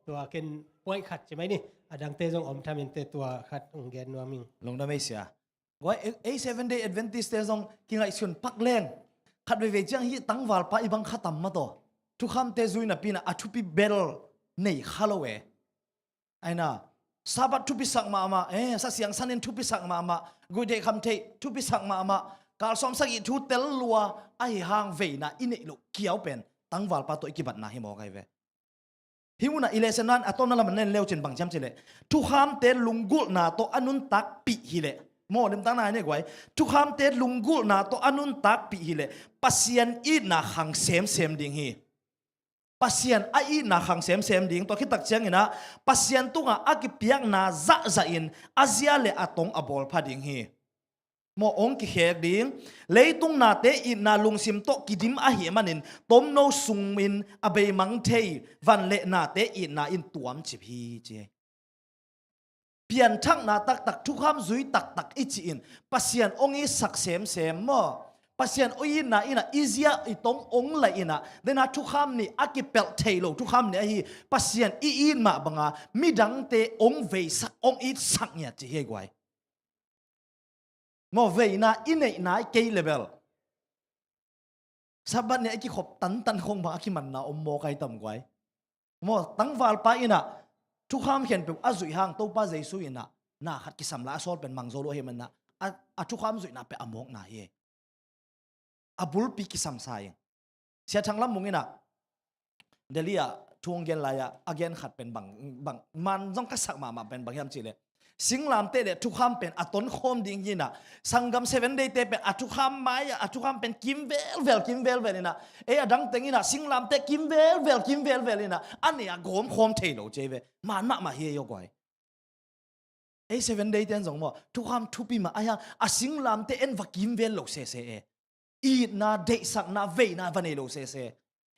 ตัวเกนป่วยขัดใช่ไหมนี่อดังเตจงอมทำเป็นเตตัวขัดองแกนนัวมิง ลงได้ไม่เสียว่าไอ้ 7 day Adventist เตจงกิงไอส่วนปักแรงขัดเวจังฮีตั้งวาลปะอีบังขัดตำมาตัวทุกคำเตจุยนะปีน่ะอทุปีเบลในฮาโลเวไอ้น่ะซาบัดทุปีสักมาสักเสียงสันนินทุปีสักมากูเดคำเททุปีสักมากาลสอมสักอีทุเตลลัวไอ้หางเวน่ะอินเอลุเกี่ยวเป็นตั้งวาลปะตัวอีกบัดน่ะให้มองไงเวฮิวน่ะอิเลเซนันอะตอนนั้นมันเล่นเร็วจนบางจำเจเลทุกคำเตลุงกุลน่ะตัวอนุนตักปีฮิเลโมเดิมตั้งนานเนี่ยกว่าทุกคำเตลุงกุลน่ะตัวอนุนตักปีฮิเลปัสยันอีน่ะหังเซมดิ่งฮีpasien ai na khang sem ding to khitak chang ina pasien tunga akipiak na za in azia le atong abol phading hi mo ong ki khek ding leitung na te i na lungsim to kidim a hi manin tom no sungmin abei mang thei van le na te i na in tuam chi hi che pian thak na tak thu kham zui tak ichi in pasien ong i sak sem mo pasien oi na ina izia itong ong la ina dena thu kham ni akipel thailo thu kham ni hi pasien i in ma banga midang te ong ve sak ong i sak nya chi he gwai mo ve na inei na ke level sabat ni ki khop tan khong ba ki man na om mo kai tam gwai mo tang wal pa ina thu kham khen pe azui hang to pa jesu ina na khat ki samla sol pen mangzolo he man na a thu kham zui na pe amok na he abul pi ki samsai sia thanglam mungina delia thunggen laya again khat pen bang man jong ka sak ma pen bang yam chile singlam te de thukham pen aton khom ding hina sangam 7 day te pen athukham maya athukham pen kim vel ina e adang tengina singlam te kim vel ina ania gom khom theilo cheve man ma he yo goi e 7 day ten jong mo thukham thupi ma aya a singlam te en vakim vel lo se e i na de sak na ve na vanelo se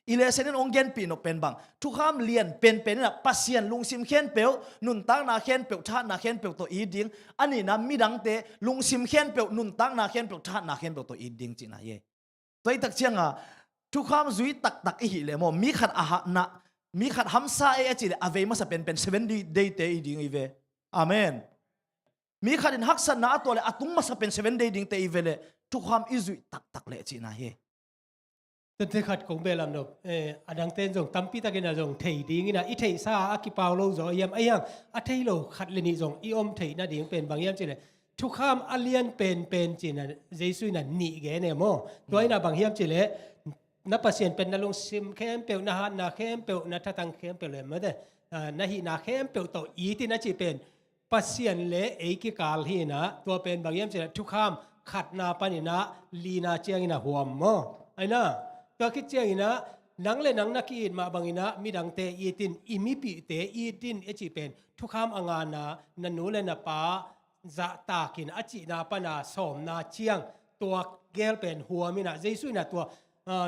ile senen ongen pin pen bang thu kham lian pen na pasien lungsim khen peu nun tang na khen peu tha na khen peu to i ding ani na midang te lungsim khen peu nun tang na khen peu tha na khen peu to i ding chi na ye toi tak chianga thu kham zui tak hi le mo mi khat a na mi khat hamsa e chi le ave ma sa pen 7 day te i ding i ve amen mi khat in haksan na to le atung ma sa pen 7 day ding te i ve le thu kham izui tak le chi na he te khat kong belam no adang ten jong tampi ta gena jong thei ding ina i thei sa aki paulo zo yam ayang a thei lo khat le ni jong i om thei na ding pen bang yam chile thu kham alien pen china jesu na ni ge ne mo toy na bang yam chile na pasien pen na long sim khem pe na han na khem pe na thatang khem pe le ma de na hi na khem pe to i ti na chi pen pasien le e ki kal hi na to pen bang yam chile thu kham khat na panina lina chiang ina huam mo ai naตัวคิดเจียงนะนังเลยนังนักอีดมาบางอินะมีดังเตอีตินอิมิปีเตอีตินเอจิเป็นทุกคำอ่างานะนันนูเลยนะป้าจะตากินอจินาปนาสมนาเชียงตัวเกลเป็นหัวมินะเจสุนะตัว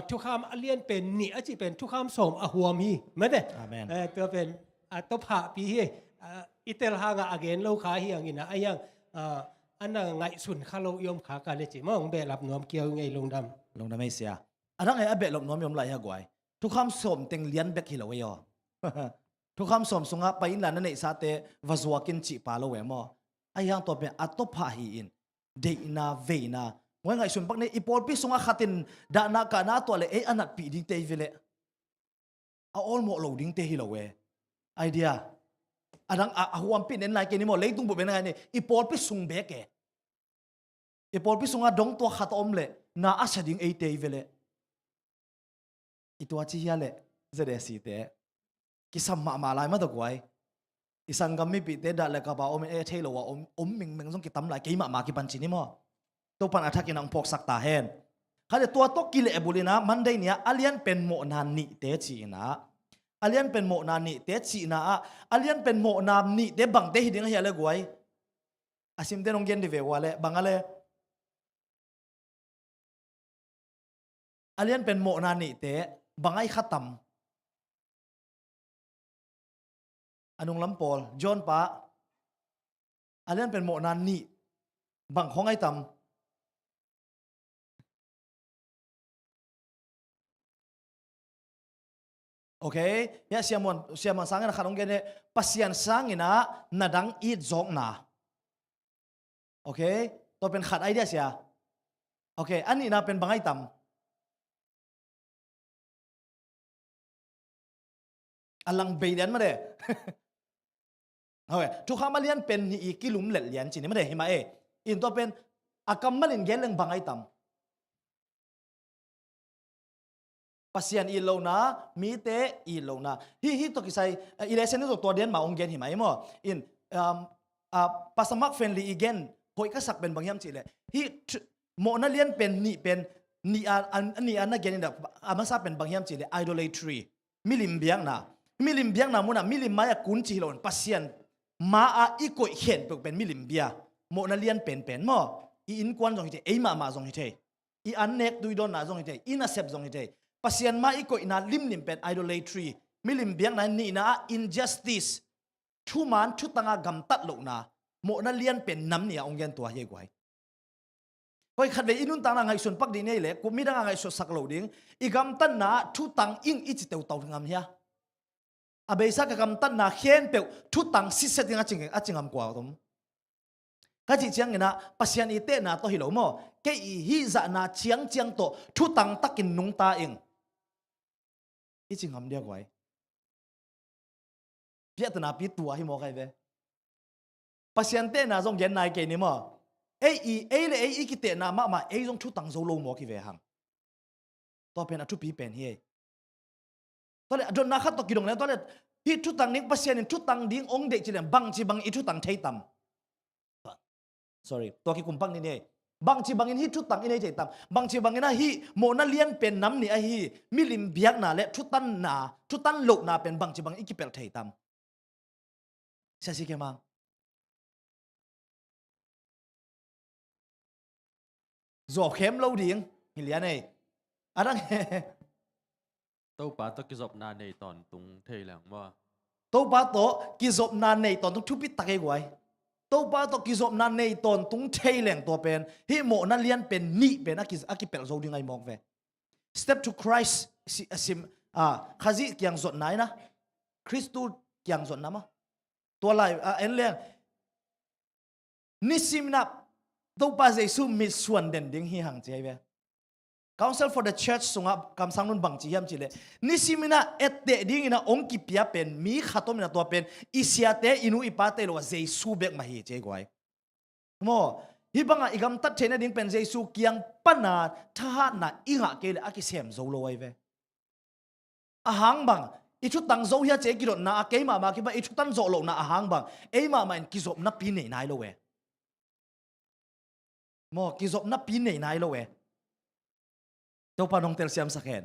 ทุกคำอเลียนเป็นนี่อจิเป็นทุกคำสมอหัวมีไม่ได้ตัวเป็นตัวผ่าปีอิเตลฮางาอเกนโลขาเฮียงอินะไอยังอันนั้นไงสุนข้าโลยมขาการเลจิมองเบลับนวมเกี่ยวไงลงดำไม่เสียอันนั้นไอ้อเบลลบน้อมยมไหลฮะกวยทุกคำสมเต็งเลียนเบกฮิโลเวยอทุกคำสมสงะไปอินลานั่นเองซาเตวาซัวกินจิปาโลเวมอไอ้ยังตัวเป็นอัตโตพาฮีอินเดนาเวนาว่าไงส่วนปักเนี่ยอีพอลพิสงะขัดินดานากานาตัวเลยอันนั้นปีดิ้งเตยเวเลเอาออลโมโลดิ้งเตฮิโลเวไอเดียอันนั้นหัวปีนั้นนายเกนิโมเลยตุ้งบุเป็นไงเนี่ยอีพอลพิสงเบกอีพอลพิสงะดงตัวขัดอมเลยนาอาชดิ้งเอเตยเวเลitu aci hiale zede site kisam ma malai ma dogwai isang gammi pi te da le ka ba om e thelo wa om ming jong ki tam lai ke ma ki pan chini mo to pan athak inang phok sak ta hen khale tua to ki le bulina mandai nia alien pen mo na ni te chi na alien pen mo na ni te chi na alien pen mo na ni te bang te hiding hiale gwai asim te nong gen de ve wale bangale alien pen mo na ni te bangai khatam anung lampol John pa alian pen mo nan ni bang khongai tam Okay, ya siamon sang na kharong gene pasian sang ina nadang eat zong na. Okay, to pen khat idea sia. Okay, ani na pen bangai tam. Alang beidan ma de. Okay, tu khamalian pen ni ikilum lel lian chini ma de hima e. In to pen akamalin geleng bangai tam. Pasian ilaw na, mite ilaw na. Hi to kisay, ilesen ito to diyan maong gen himay mo. In, pasamak friendly again, hoy kasak ben bangyam chile. Hi, mo na liyan pen ni na gen ina, amasa pen bangyam chile, idolatry. Milimbiang na muna, milimaya kunchi hilon, pasian, maa ikoy hen, pen milimbia. Mo na liyan pen mo, iinkwan zong hite, eima ma zong hite. I-anek duidon na zong hite, inasep zong hite. Pasian ma iko ina limlim pen idolatry milim biang na ni na injustice thu man thu tanga gam tat lo na mo na lian pen nam nia ong gen tua ye gwai hoi khat ve inun tang na ngai sun pak di nei le ku mi dang ngai so sak lo ding I gam tan na thu tang ing I chi teu tau ngam hia abeisa ka gam tan na khen pe thu tang si se ding a chingam kwa tom ka chi chiang ina pasian ite na to hilo mo ke hi za na chiang to thu tang takin nung ta ing ichingam dia gwai piat na pi tua hi mo kai ve pasiente na jong gen nai ke ni mo le ikite na ma jong thu tang zo lo mo ki ve hang to pen a thu pi pen hi to le don na khat to ki dong le to le hi thu tang ning pasien thu tang ding ong de chi le bang chi bang I thu tang thei tam sorry to ki kumpang ni ne bang chi bangin hi thu tang inei thei tam bang chi bangina hi mo na lian pen nam ni a hi milim biak na le thu tan lo na pen bang chi bang ikipel thei tam sa si ke ma zo khem lo ding hi lian ei adang tau pa to ki zop na nei ton tung thei lang wa to pa to ki zop na nei ton tung thu pi takai gwai to pa to ki zop na nei ton tung thei leng to pen hi mo na lian pen ni pen aki pel zo ding ai mok ve step to Christ sim khazi kyang zot nai na Christu kyang zot na ma to lai en leng nisim na to pa jesu mi suan den ding hi hang chei ve Council for the Church sunga kam sang nun bang chi yam chile nisimina ette ding ina ong ki pia pen mi khatom na to pen isiate inu ipate lo jesu bek ma hi che gwai mo hi banga igam tat thena ding pen jesu kiang pana tha na inga ke le aki sem zo lo wai ve ahang bang ichu tang zo hia che ki ro na ke ma ki ba ichu tan zo lo na ahang bang e ma in ki zop na pi nei nai lo we mo ki zop na pi nei nai lo we to panong tel siam sakhen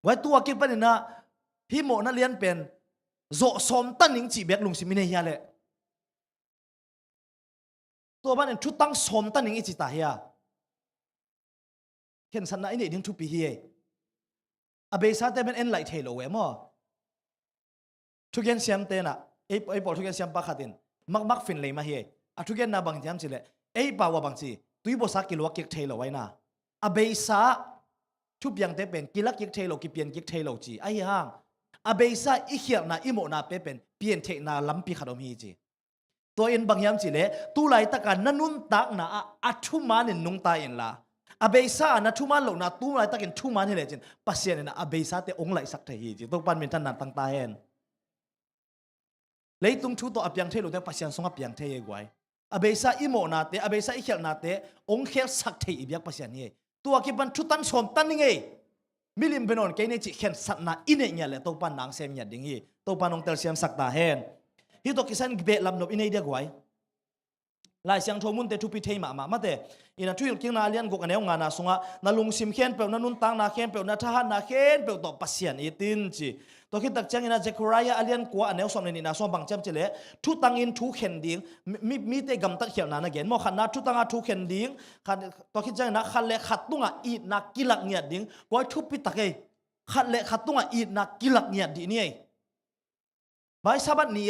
wai tua ki panina hi mo na lian pen zo som tan ning chi bek lung simine hia le to ban en thu tang som tan ning chi ta hia ken san na ine ding thu pi hi abe sa te ben en lai thelo we mo thu gen siam te na ei pol thu gen siam pa khatin mak fin le ma hi a thu gen na bang jam chi le ei pa wa bang chi tui bo sa ki lo kek thelo wai na abe saทุบยังเตเป็นกิลักยิกเทโลกิเปียนยิกเทโลจีไอ้ห่างอาเบซ่าอีเขียนาอิโมนาเป็นเปียนเทนาลัมปีขดมฮีจีตัวเอ็นบางยามจีเล่ตู้ไหลตะการนันนุนตักนาอัทุมานินนุงตาเอ็นละอาเบซ่านัทุมาโลนาตู้ไหลตะกินทุมานี่เลยจินปัสเซียนนะอาเบซ่าเตองไหลสักเทฮีจีตัวปันเป็นท่านนันตั้งตาเอ็นเลยตุงชูตัวอับยังเทโลแต่ปัสเซียนสงอับยังเทยกไว้อาเบซ่าอิโมนาเตอาเบซ่าอีเขียนาเตองเขียสักเทอีบิยกปัสเซียนนี่ตัวกิบันทุตันสมตันนี่ไงมิลิมเป็นอนแกนี่จิเขียนสัตนาอินเนียเลยตัวปันนางเซมยัดดิ้งฮีตัวปันองเตลเซียมสักตาเฮนฮีตัวกิสันเบลลำนบอินเดียกไว้ลายเสียงโทมุนเตทุพิเทมาเตอินะทุยกิงนาเลียนกกันเอวงานาสงะนาลุงซิมเขียนเปลนานุนตังนาเขียนเปลนาทหารนาเขียนเปลตัวปัสเซียนอีตินจีตัวคิดตักจังอินะเจครายาเลียนกัวอันเอวสมเนนินาสมบังจำเจเลทุตังอินทุเข็นดิ้งมีเตกัมตัดเขียนนานาเกนมอขันนาทุตังอาทุเข็นดิ้งขันตัวคิดจังนะขันเละขัดตุงอ่ะอีนักกิลักเงียดดิ้งกวยทุพิตักเอขัดเละขัดตุงอ่ะอีนักกิลักเงียดดิ้งนี่ไม่สบัดนี่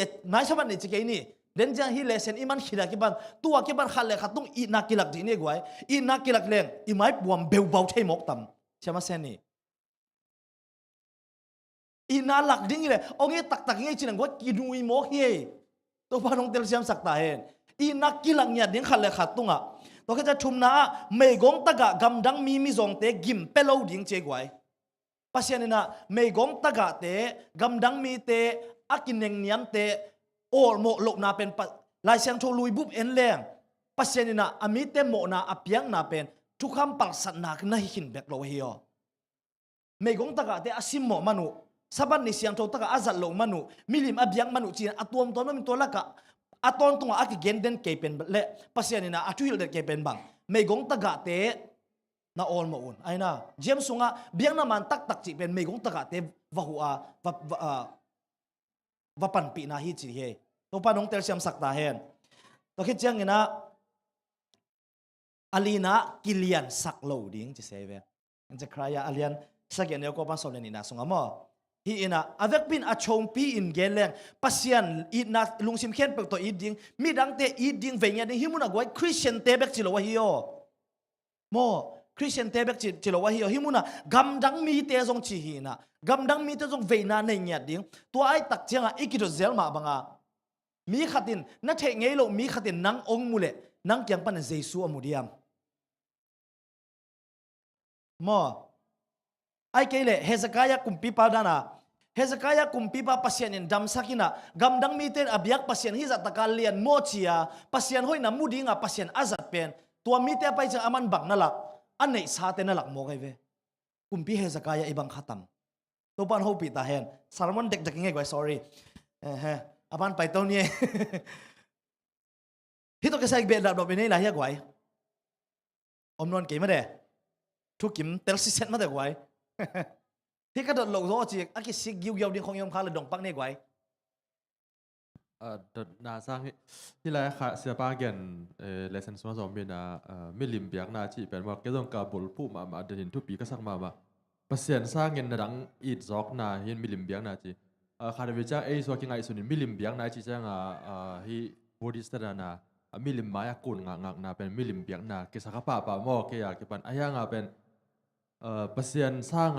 จิเกนี่เดนจังฮิเลเซนอิมันขิดากิบันตัวกิบันขัดเละขัดตุงอีนักกิลักดิ้งนี่กวยอีนักกิลักเลงอีไม้บวมเบลเบาเทมกตำใช่ไหมเซนนี่ ina lak ding le onge tak nge chinang wa kinui mo he to panong tel siam sakta hen ina kilang nya ding khale khatunga to kha thumna meigong taga gamdang mi zong te gim pelo ding che gwai pasianina meigong taga te gamdang mi te akineng niam te or mo lo na pen lai siang tho lui bup en leng pasianina ami te mo na apiang na pen thukham palsat na na hin bek lo hi yo meigong taga te asim mo manu saban ni siang tho taga azal lo manu milim abiang manu chin atuam ton min tolaka aton tunga aki genden kepen le pasianina atuhil de kepen bang meigong taga te na all mo un aina jem sunga biang na man tak chi pen meigong taga te wahua va pan pi na hi chi he to panong tel siam sakta hen to khit chang ina alina kilian saklo ding chi seve Zechariah alian sagyan yo ko pa som ni na sunga mo hi ina avek pin a chong pi in geleng pasian i na lungsim khen pek to i ding mi dang te i ding ve nya ding himuna goi Christian te bek chi lo wa hi yo mo Christian te bek chi lo wa hi yo himuna gam dang mi te jong chi hi na gam dang mi te jong ve na nei nya ding to ai tak changa ikito zel ma banga mi khatin na the ngei lo mi khatin nang ong mule nang kyang pan jesu amudiam mo ai kele Hezekiah kumpi pa dana Hezekiah kumpi pa pasien in dam sakina gamdang miten abiak pasien hi za takalian mochia pasien hoi na mudinga pasien azat pen tua mite pa cha aman bang nalak anei sa te nalak mo kai ve kumpi Hezekiah ibang khatam to pan ho pi ta hen sermon dek nge goi sorry apan pai to ni hito ke sai be da do be nei la hi gwai omnon ke ma de thu kim tel si set ma de gwaiที่กระโดดลงโซ่จีอากิสิกยิวเยียวดิ้งคงยมคาเลยดงปักเนี่ยไว้ดนาสร้างที่ไรค่ะเสียป้าเกนเลเซนส์มาสองเป็นไม่ลิมเบียกนาจีเป็นว่าแกต้องการบุลผู้มาเดินทุกปีก็สักมาเปอร์เซ็นต์สร้างเงินดังอีดจอกนาเห็นไม่ลิมเบียกนาจีคาร์ดวิจ้าส่วนกิงไอส่วนนี้ไม่ลิมเบียกนาจีจ้างฮีบูดิสต์นาไม่ลิมมายากุนงักนาเป็นไม่ลิมเบียกนาเกสักป้าหม้อเกียร์เก็บปันอายังเป็นเปอร์เซ็นต์สร้าง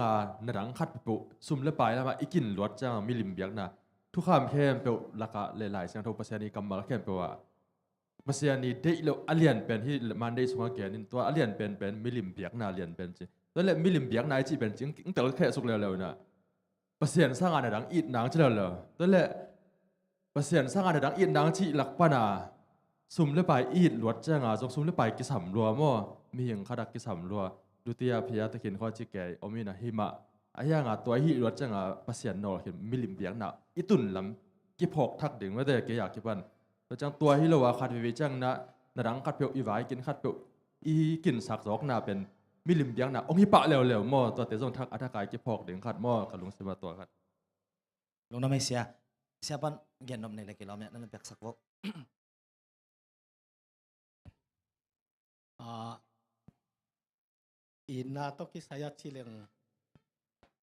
ในหลังคัดปุซุ่มเล็บไปแล้วมาอีกินลวดจ้างมิลิมเบียกนะทุกคำเข้มเปล่าราคาหลายๆเสียงทุกเปอร์เซ็นต์นี้กำมาเข้มเปล่าว่าเปอร์เซ็นต์นี้ได้เราอเลียนเป็นที่มันได้สมัครเกณฑ์ตัวอเลียนเป็นมิลิมเบียกนะเลียนเป็นจริงแล้วแหละมิลิมเบียกนะจีเป็นจริงแต่เราแค่สุกเร็วๆนะเปอร์เซ็นต์สร้างในหลังอีดหนังจะเร็วๆแล้วแหละเปอร์เซ็นต์สร้างในหลังอีดหนังจีหลักปนาซุ่มเล็บไปอีดลวดจ้างจงซุ่มเล็บไปกิสามรัวมั่วมีอย่างขดักกิสามรัวดูเตียพยาตะกินข้อจิแกอมีนะหิมะอายังตัวหิรถจังปัสยันนอเห็นมิลิมเบียงนะอีตุนลำกิพอกทักดึงไม่ได้เกียร์กิบันแล้วจังตัวหิเราว่าขัดวิจังนะนดังขัดเปียวอีไว้กินขัดเปียวอีกินสักจอกนะเป็นมิลิมเบียงนะองค์หิปะเร็วๆมั่วตัวเตะจงทักอัฐกายกิพอกดึงขัดมั่วกับลุงเสมาตัวขัดลุงน้ำไม่เสียปันเย็นนมในเล็กเราเนี่ยนั่นเป็นสักวกอินนาตกิสายชิเลง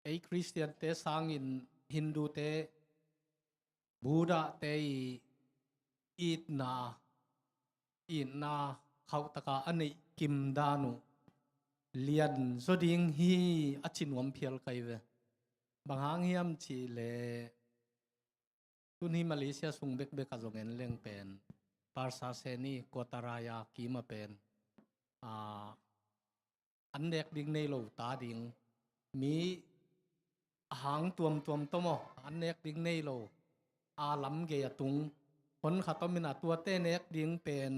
ไอคริสเตียนเตสางอินฮินดูเตบูดาเตอีดนาเขาตะกาอันนี้กิมดานุเลียนสดิงฮีอชินวมเพียลไกเวบางหางเฮียมชีเลตุนฮีมาเลเซียสุงเบกกะจงเอ็นเลงเป็นปาร์ซาเซนีกัวตารายากีมาเป็นอันเด็กดิ่งในโลตาดิ่งมีหางตัวมต้มอันเด็กดิ่งในโลอาลัมเกียตุงคนขัดต้มินาตัวเต้เน็กดิ่งเป็น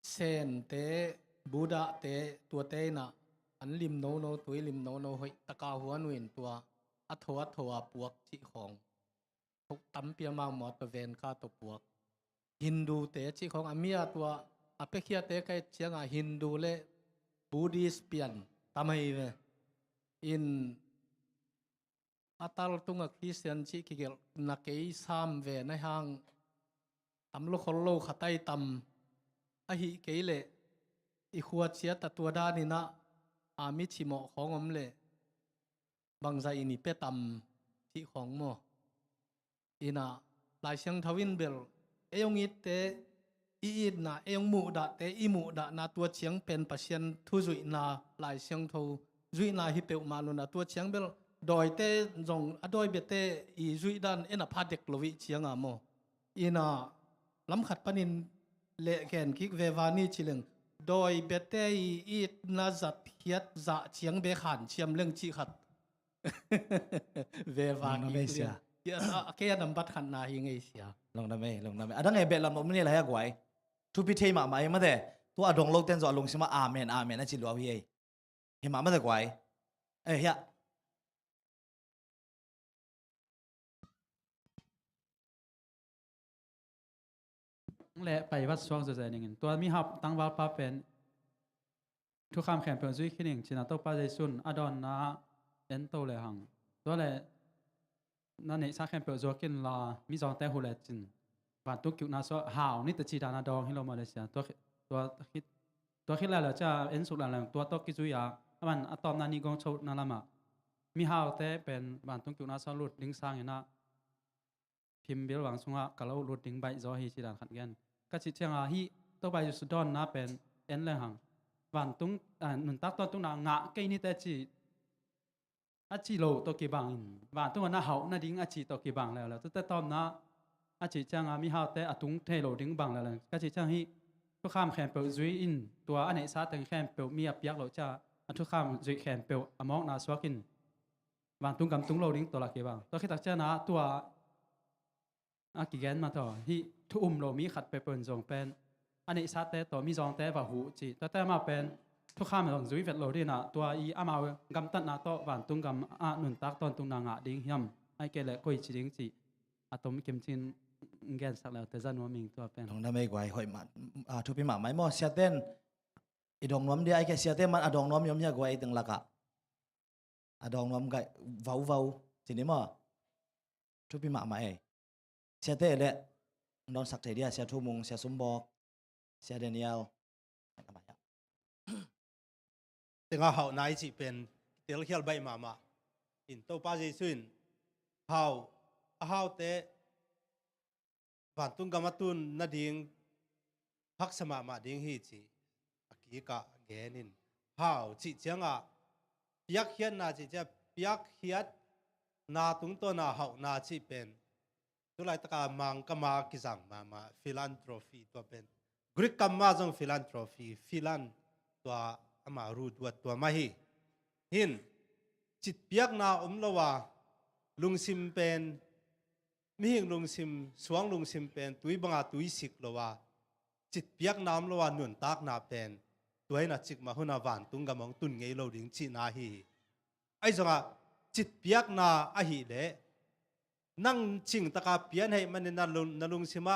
เซนเตบูดาเตตัวเต้น่ะอันลิมโนตัวลิมโนหอยตะกาหัวนุ่นตัวอัทวปวกจิของทุกตั้มเปียมาหมอตะเวนข้าตปวกฮินดูเตจิของอามียตัวอเปเคียเตใกล้เชียงฮินดูเลบูดิสเปียนทำไมเวอินอัตลตุงคริสเตียนชิกิเกลนักเกย์สามเวในห้างตำลุคนโลขัดไตตำอหิเกย์เลอีขวดเชียตตัวด้านี่นะอามิชิโมของอมเลบางใจนี่เปตำที่ของโมอินะลายเชียงทวินเบลเอยงอิเตอีดนะเอยงมูดะเตอีมูดะนาตัวเชียงเป็นปัสเซียนทุจุยนาหลายเชียงทูจุยนาฮิเปวมาลุนะตัวเชียงเบล โดยเตจงอโดยเบเตอีจุยดันเอ็นพาเด็กลวิเชียงอ่ะโมอีน่ะลำขัดปนินเลแกนคิกเววานีชิลึงโดยเบเตอีนาจัดเฮียดจะเชียงเบขันเชียมเรื่องชีขัด เววานีเสียแค่นำบัตรขันนาฮิงไอเสีย ลงนะเมอดังไงเบลำนี่ละฮะกวยทุพิเทมาไม่มาเดตัวอดงโลกเต้นจอลงสิมาอาเมนนะจิลวาวีเฮมาเดกวยเฮีย และไปวัดสวงจะใจหนึ่งตัวมีหับตั้งวัดป้าเป็นทุกคำแข่งเป็นจุ้ยขึ้นหนึ่งชินาโตป้าใจสุนอดอนนาเอ็นโตเลยหังตัวเลยนั่นเนี่ยสักแข่งเป็นจุ้ยกินลามีจองแต่หัวเล็จินผ่านตุกจุกนาโซหาวนี่ตจีดานาดองให้เรามาเลเซียตัวคิดแล้วจะเอ็นสุดแล้วตัวโตกิจุยามันอะตอมนานีกองโชนาลามามีหาวแต่เป็นผ่านตุกจุกนาโซลุดดิ้งสร้างเห็นนะพิมพ์เบลหวังสุงะกะเราลุดดิ้งใบจอฮีชิดานขัดกันก็ชิเชียงฮีตัวใบสุดดอนนะเป็นเอ็นเลยหังวันตุงหนุนตักตอนตุงนางะเกนี่แต่จีอาจีโลตัวกีบังอินวันตุงน่ะเฮาน่ะดิ้งอาจีตัวกีบังแล้วแต่ตอนนะอาจีจังมีเฮาแต่ตุงเทโลดิ้งบังแล้วก็ชิเชียงฮีทุกข้ามแขนเปิลจุยอินตัวอันไหนซาตึงแขนเปิลมีอับยักเราจะทุกข้ามจุยแขนเปิลอมองนาสวกินวันตุงกำตุงโลดิ้งตัวละกีบังตัวคิดตักเจ้านะตัวอากิแกนมาต่อที่ทุ่มโลมีขัดไปเปิลจงเป็นอันนี้ซาแต่ต่อมีจองแต่ว่าหูจีแต่มาเป็นทุกข้ามของจุยเวทโลดีนะตัวอีอามากำตัดนาต่อวันตุงกำหนุนตักตอนตุงนางะดิ้งยำไอเกลกุยจีดิ้งจีอะตอมเกมจินแกนสักแล้วแต่จันว่ามิงตัวเป็นลงนะไม่กวยหอยมาทุพิมาไม่มอเสียเต้นอีดองน้อมเดียไอแกเสียเต้นมันอดองน้อมยมยากวยตึงละกะอดองน้อมไกเว้าจีนี่มั้งทุพิมาไม่เสียเต้เลยนอนสักเดียเสียทุ่มงเสียสมบอกเสียเดนิเอลแต่ก็เขานายจีเป็นเตลเขียลใบมาอินโตป้าเจสุนเขาเตะวันตุงกามาตุนนาดิงพักสมาดิงฮีจีกีกะเกนินเขาจีเจียงเปียกเขียนนาจีจะเปียกเขียนนาตุงตัวนาเขานาจีเป็นตัวไรตะการมังกมากิจังมาฟิลันโทรฟีตัวเป็นกริกกัมมาจงฟิลันโทรฟีฟิลันตัวอามารูตัวมาฮีหินจิตเปียกนาละว่าลุงซิมเป็นมีหิงลุงซิมสวงลุงซิมเป็นตุยบังตุยสิกละว่าจิตเปียกน้ำละว่าหนุนตากนาเป็นตัวให้นาจิกมาหุนาวันตุงกำมองตุนเงยเราดิ้งจีนาฮีไอ้จังจิตเปียกนาอหิเลนั่งจิงตะกาเปียนให้มันนาลุงซิมา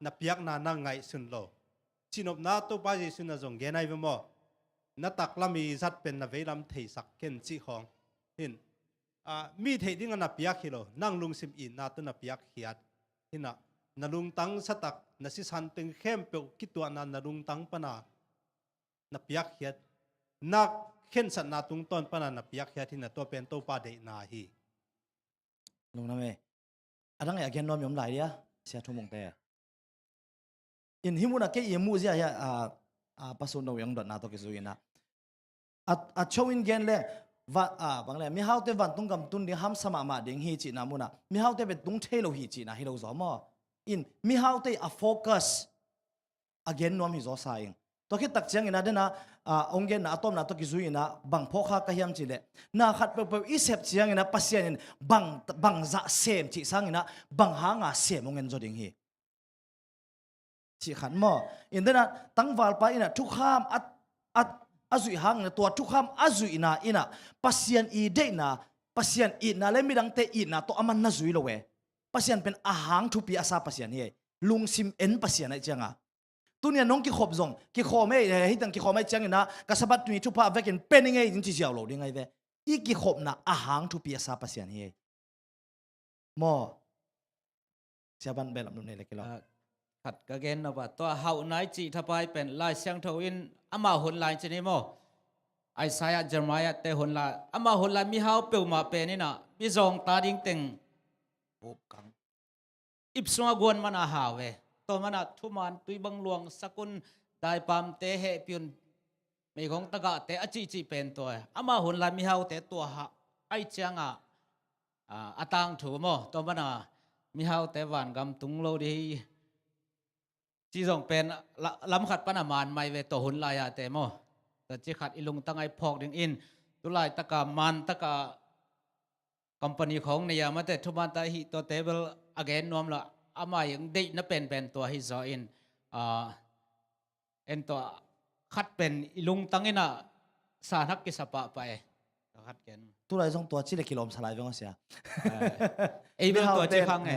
นาเปียกนานั่งไงสุนโลจินอบนาตัวป้าจีสุนนาจงเกนไอเวมอนาตักลามีจัดเป็นนาเวลำเทสักเกนจีของหินมีเทดิ้งนาเปียกฮิโลนั่งลุงซิมอินนาตุนาเปียกฮิยัดหินะนาลุงตังสตักนาสิสันตึงเข้มเปียวคิดตัวนาลุงตังปนาเปียกฮิยัดนักเข็นสันนาตุงต้นปนาเปียกฮิยัดหินะตัวเป็นตัวป้าเดนาฮีลงนะเมอันนั้นไอ้แกนนอมยมไหลเดียเสียทุ่มงแต่อินหิมุนักเกยมูเสียปัสสุนเอาอย่างดอดนาตัวกิสุยนะชวินแกนเลยว่าบางเลยมีเฮาเตวันตุงกำตุนดิ้งห้ามสมามาดิ้งฮีจีนามุนะมีเฮาเตเป็นตุงเทโลฮีจีนะฮิโรซอมออินมีเฮาเตโฟกัสagain นอมฮิโซไซน์ตัวคิดตักเชียงอินะเดนะองเกนนะต้มนะตัวกิซุยนะบังพ่อข้ากะเฮียมจีเลนะขัดเปเปอีเซปเชียงอินะปัสเซียนบังจะเซมจีสังอินะบังหางาเซมองเงินจดิ้งฮีจีขันมออินเดนะตั้งวาลไปอินะทุกข้ามอาจุยหางนะตัวทุกคำอาจุยนะอินะปัสยันอีเดนะปัสยันอีนะเล่มีดังเตอีนะตัวอามันน่าจุยโลเวปัสยันเป็นอาหางทุปีอาซาปัสยันเย่ลุงซิมเอ็นปัสยันไอเจียงอ่ะตัวเนี่ยน้องกิขบจงกิขบไม่ให้ตั้งกิขบไม่เจียงนะกษัตริย์มีทุพะเวกินเป็นยังไงจริงๆเจ้าโลยังไงเวอีกิขบนะอาหางทุปีอาซาปัสยันเย่มอเสียบันเบลล์นุ่นเลยกิโลขัดกะเกนนะว่าตัวเฮาไหนจีทบายเป็นลายเสียงทวินอามาหุนลายชนิดโมไอซายะเจอร์มายะเตหุนลายอามาหุนลายมีเฮาเปียวมาเป็นนี่นะมีจงตาดิ้งเต็งโอบกังอิบสวงกวนมันอาหาเวตัวมันทุมันตุยบังหลวงสกุลได้ปามเตเหเปียนไม่ของตะกะเตอจีเป็นตัวอามาหุนลายมีเฮาเตตัวไอเจียง อาตังถูมอตัวมันมีเฮาแต่หวานกำตุงโลดีจีจงเป็นลำขัดปนามานไม่เวตัวหุ่นลายแต่มอแต่จีขัดอีลุงตั้งไอพอกดึงอินตุลายตะกามันตะกาคอมพานีของเนี่ยมาแต่ทุกวันตาหิตัวเทเบิลอเกนนวมละอามาอย่างเด็กนั่นเป็นตัวฮิซออินเอ็นตัวขัดเป็นอีลุงตั้งอินะสานักกิสปะไปขัดกันตุลายส่งตัวชิเลกิโลมสลายไปงั้นเสียไอ้เป็นตัวจีพังไง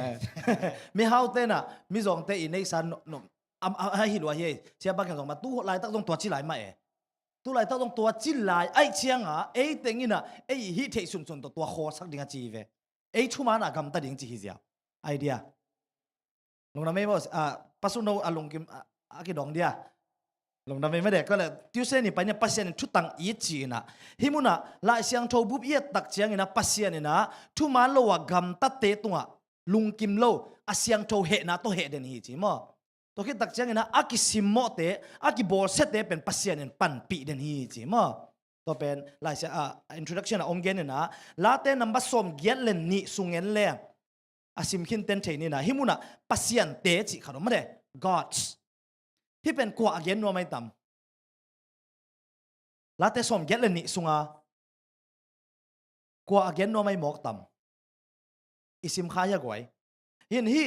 มีเฮาเต้นมีสองเตอินในสันนมให้หิดว่าเฮ้เสียบางอย่างส่งมาตู้ลายตั้งตัวชิลายมาตู้ลายตั้งตัวชิลายไอ้เชียงไอ้เต็งอินะไอ้ฮิตเทสุนตัวโคสักดิ่งจีเวไอ้ชุมานะกำตัดดิ่งจีฮิเสียไอเดียลงน้ำไม่บอกปัสสุโนลงกิมกิดองเดียลงน้ำไม่ได้ก็เลยทิวเซนี่ไปเนี่ยปัสเซียนชุดตังอีจีนะฮิมุนะลายเสียงโชบุบเอียตักเชียงนะปัสเซียนนะทุมาโลวกำตัดเตตัวลุงกิมโลอาเสียงโชเหนะตัวเหเดนฮิจีมั้งตัวคิดตักเชียงนะอากิซิมโมเตอากิบอลเซเตเป็นปัสเซียนปันปีเดนฮิจีมั้งตัวเป็นลายเสียintroduction องเกนนะลาเตนัมบัสสมเกียรเลนนี่สุงเงินเล่อาซิมคินเตนเทนี่นะฮิมุนะปัสเซียนเตจิขนมไม่ได้ gods ที่เป็นกว่าอเกนนัวไม่ต่ำลาเตสมเกียรเลนนี่สุงากว่าอเกนนัวไม่หมอกต่ำอิซิมขายกวยยินฮี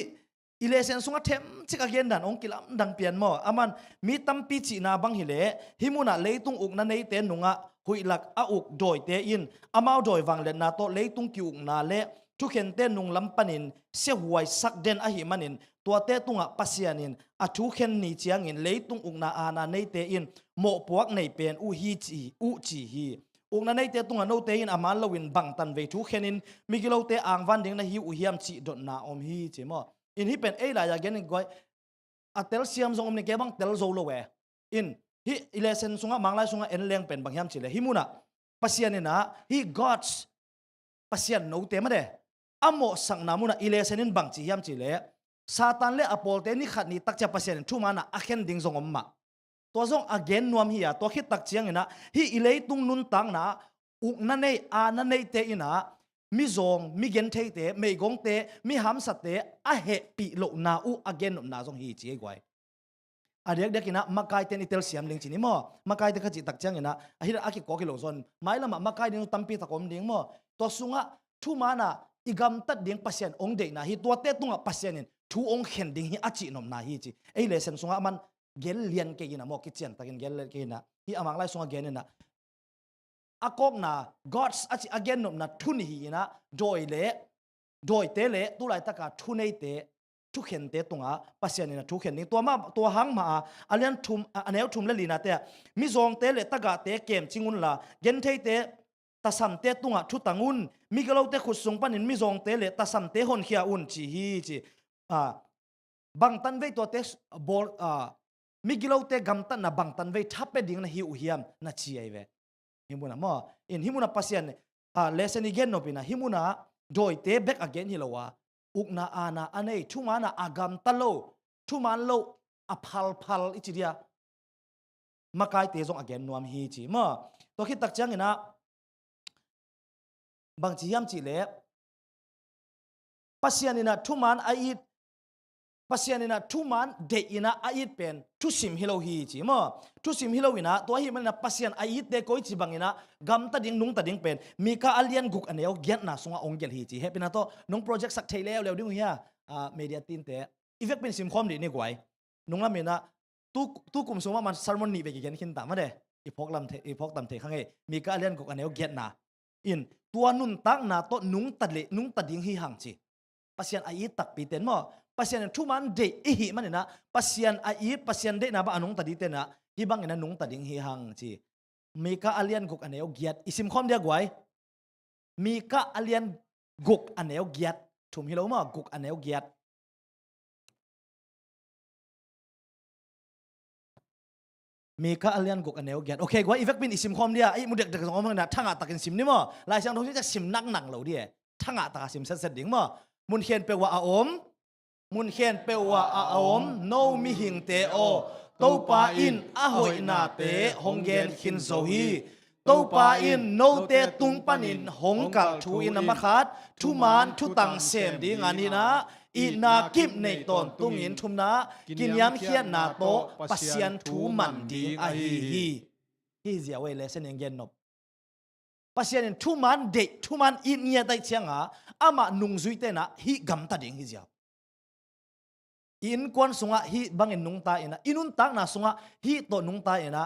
อิเลเซนสุงาเทมจิกอเกนดันองกิลามดังเปลี่ยนมั้งอามันมีตั้มปีจีนาบังฮิเลฮิมุนะเลยตุงอุกนันในเตนุงะหุยหลักอุกโดยเตอินอามาโดยวังเลนนาโตเลยตุงกิอุกนาเลทุกเห็นเตนุงลำปันินเสียหวยสักเดนอหิมันินตัวเตตุงะปัสยานินทุกเห็นนี่เจียงินเลยตุงอุกนาอานาในเตอินโมปวกในเป็นฮีจีฮีอุกนาในเตตุงะโนเตอินอามาลวินบังตันเวทุกเห็นมิกิโลเตอ่างวันเดงนะฮิอุฮิมจีดนาอมฮีจีมออินฮิเป็นลายาเกนกวยอัตเตลเซียมซงอมนิเกบังเตลโซโลเวอินฮิอิเลเซนซุงะมังไลซุงะเอ็นเลงเป็นบางฮิมจีเลฮิมุนะปัสยานินะฮิ gods ปัสยานโนเตมาเดอโมสังนามุนะอิเลเซนินบังจีฮิมจีเลซาตานเลอโปลเตนี่ขัดนี่ตักจะปัสยานินทุมานะอาเคนดิงซงอมมาตัวซงอเกนนวมฮิยาตัวคิดตักเจียงนะฮิอิเลตุงนุนตังนะอุกนันเนอานันเนเตอินะมิซงมิเกนเทเตเมกงเตมิฮัมสัตเตอะเฮปิโลนาอุอเกนนนาซงฮีจีกวยอาเด็กเด็กนะมาไกเตนิเตลเซียมลิงจินิมอมาไกเตขจิตักเจียงนะอาฮิระอากิโกกิโลซอนไม่ละมาไกดิงตัมปีตะกอมดิงมอตัวสุงะทุมานะอีกำตัดดิงปัสยานองเดนะฮิตัวเตตุงะปัสยานินทุองเข็นดิงฮิอาจินอมนาฮีจีไอเลเซนสุงะมันเกลเลียนเกยินะมอกิเจียนตะกินเกลเลียนเกยินะฮิอามังไลสุงะเกนนะอากอกนะgods อาจิอเกนนอมนะทุนฮีนะโดยเตเลตุไลตะกาทุนเนเตทุกเห็นเตตุงะปัสยานินะทุกเห็นนี่ตัวหังมาอันเลียนทุมอันเอวทุมเลลีนะเตมิซองเตเลตะกาเตเกมจิงุนละเกนเทเตตาสัมเตตุงะทุตังุนมิกะโลเตขุดสุงปันินมิซองเตเลตาสัมเตฮอนเขียอุนจีฮีจีบังตันเวตัวเตบอลมิกะโลเตกัมตันนะบังตันเวทับเปดิงนะฮิอุฮิยมนะจีไอเวฮิมุนะมออินฮิมุนะปัสยานเลเซนิเกนโนปินะฮิมุนะโดยเตเบกอเกนฮิโลวาอุกนาอานาอันเอทุมานะอากามตะโลทุมันโลอพัลอิจิเดียมาไกเตซงอเกนนวมฮีจีมอตัวคิดตักจังนะบางจียามจีเลปัสยานินะทุมันอาอิดปัสยานินะทุมันเดอินะอาอิดเป็นทุสิมฮิโลฮีจีมอทุสิมฮิโลวินะตัวฮิมันนะปัสยานอาอิดเดโกอิจิบังอินะกัมตัดดิงนุงตัดดิงเป็นมีกาอัลเลียนกุกอันเดียวเกียรนะสงะองเกลฮีจีเฮเป็นนะโตนุงโปรเจกต์สักเทเลวดิ้งเฮียเมีเดียตินเตอีเฟกเป็นซิมคอมดีนี่กวยนุงละมีนะตู้กลุ่มสงะมันซาร์มอนนี่ไปกี่เกนขินตามมาเดอีพอกตำเทข้างเอมีกาอัลเลียนกุกอันเดียวเกียรนะอินตัวนุนตังนะโตนุงตัดดิงฮีหังจีปัสยานอาอิดตักปีเต็นมอปัสยานทุมันเดอิหิมันนะปัสยานอาอิดปัสยานเดนะบะอนุงตัดดิเตนะฮิบังนะนุงตัดดิงฮีหังจีมีกาอัลเลียนกุกอันเดียวเกียรอิซิมคอมเดียกไว้มีกาอัลเลียนกุกอันเดียวเกียรถุมฮิโลมากุกอันเดียวเกียรมีกาอัลเลียนกุกอันเดียวเกียรโอเคกว่าอีเฟกเป็นอิซิมคอมเดียไอ้มุดเด็กๆสองคนนะทั้งอาตักกินซิมนี่มั้งลายช่างทงจะซิมนักหนังเหล่าเดียทั้งอาตักซิมเสร็จดิ่งมั้งมุนเขียนเปว่าอาอมมุนเขียนเปว่าอาอมโนมิหิงเตโอโตปาอินอาหอยนาเตฮงเกนคินโซฮีโต to pa in no te tung panin hong kal thu in amakhat thu man thu tang sem ding ani na i na kip nei ton tung in thum na kin yam khian na to pasian thu man ding a hi zia we lesson enggen nop pasian in thu man de thu man in nia dai chianga ama nung zui te na hi gam ta ding hi zia in kwan sunga hi bangin nung ta ina inun tak na sunga hi to nung ta ina